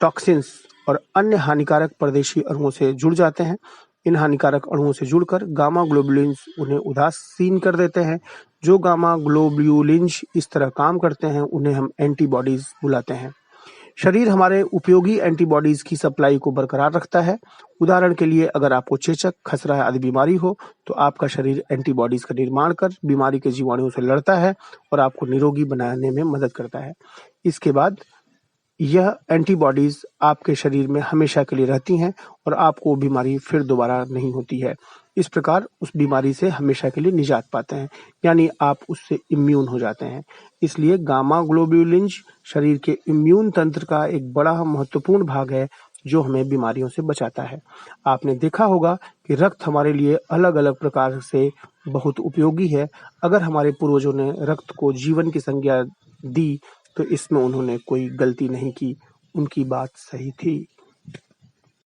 [SPEAKER 1] टॉक्सिन्स और अन्य हानिकारक परदेशी अणुओं से जुड़ जाते हैं। इन हानिकारक अणुओं से जुड़कर गामा ग्लोब्यूलिन्स उन्हें उदासीन कर देते हैं, जो गामा ग्लोब्यूलिन्स इस तरह काम करते हैं उन्हें हम एंटीबॉडीज बुलाते हैं। शरीर हमारे उपयोगी एंटीबॉडीज की सप्लाई को बरकरार रखता है। उदाहरण के लिए अगर आपको चेचक, खसरा आदि बीमारी हो तो आपका शरीर एंटीबॉडीज का निर्माण कर बीमारी के जीवाणुओं से लड़ता है और आपको निरोगी बनाने में मदद करता है। इसके बाद यह एंटीबॉडीज आपके शरीर में हमेशा के लिए रहती हैं और आपको बीमारी फिर दोबारा नहीं होती है। इस प्रकार उस बीमारी से हमेशा के लिए निजात पाते हैं, यानी आप उससे इम्यून हो जाते हैं। इसलिए गामा ग्लोब्यूलिन्स शरीर के इम्यून तंत्र का एक बड़ा महत्वपूर्ण भाग है जो हमें बीमारियों से बचाता है। आपने देखा होगा कि रक्त हमारे लिए अलग-अलग प्रकार से बहुत उपयोगी है। अगर हमारे पूर्वजों ने रक्त को जीवन की संज्ञा दी तो इसमें उन्होंने कोई गलती नहीं की, उनकी बात सही थी।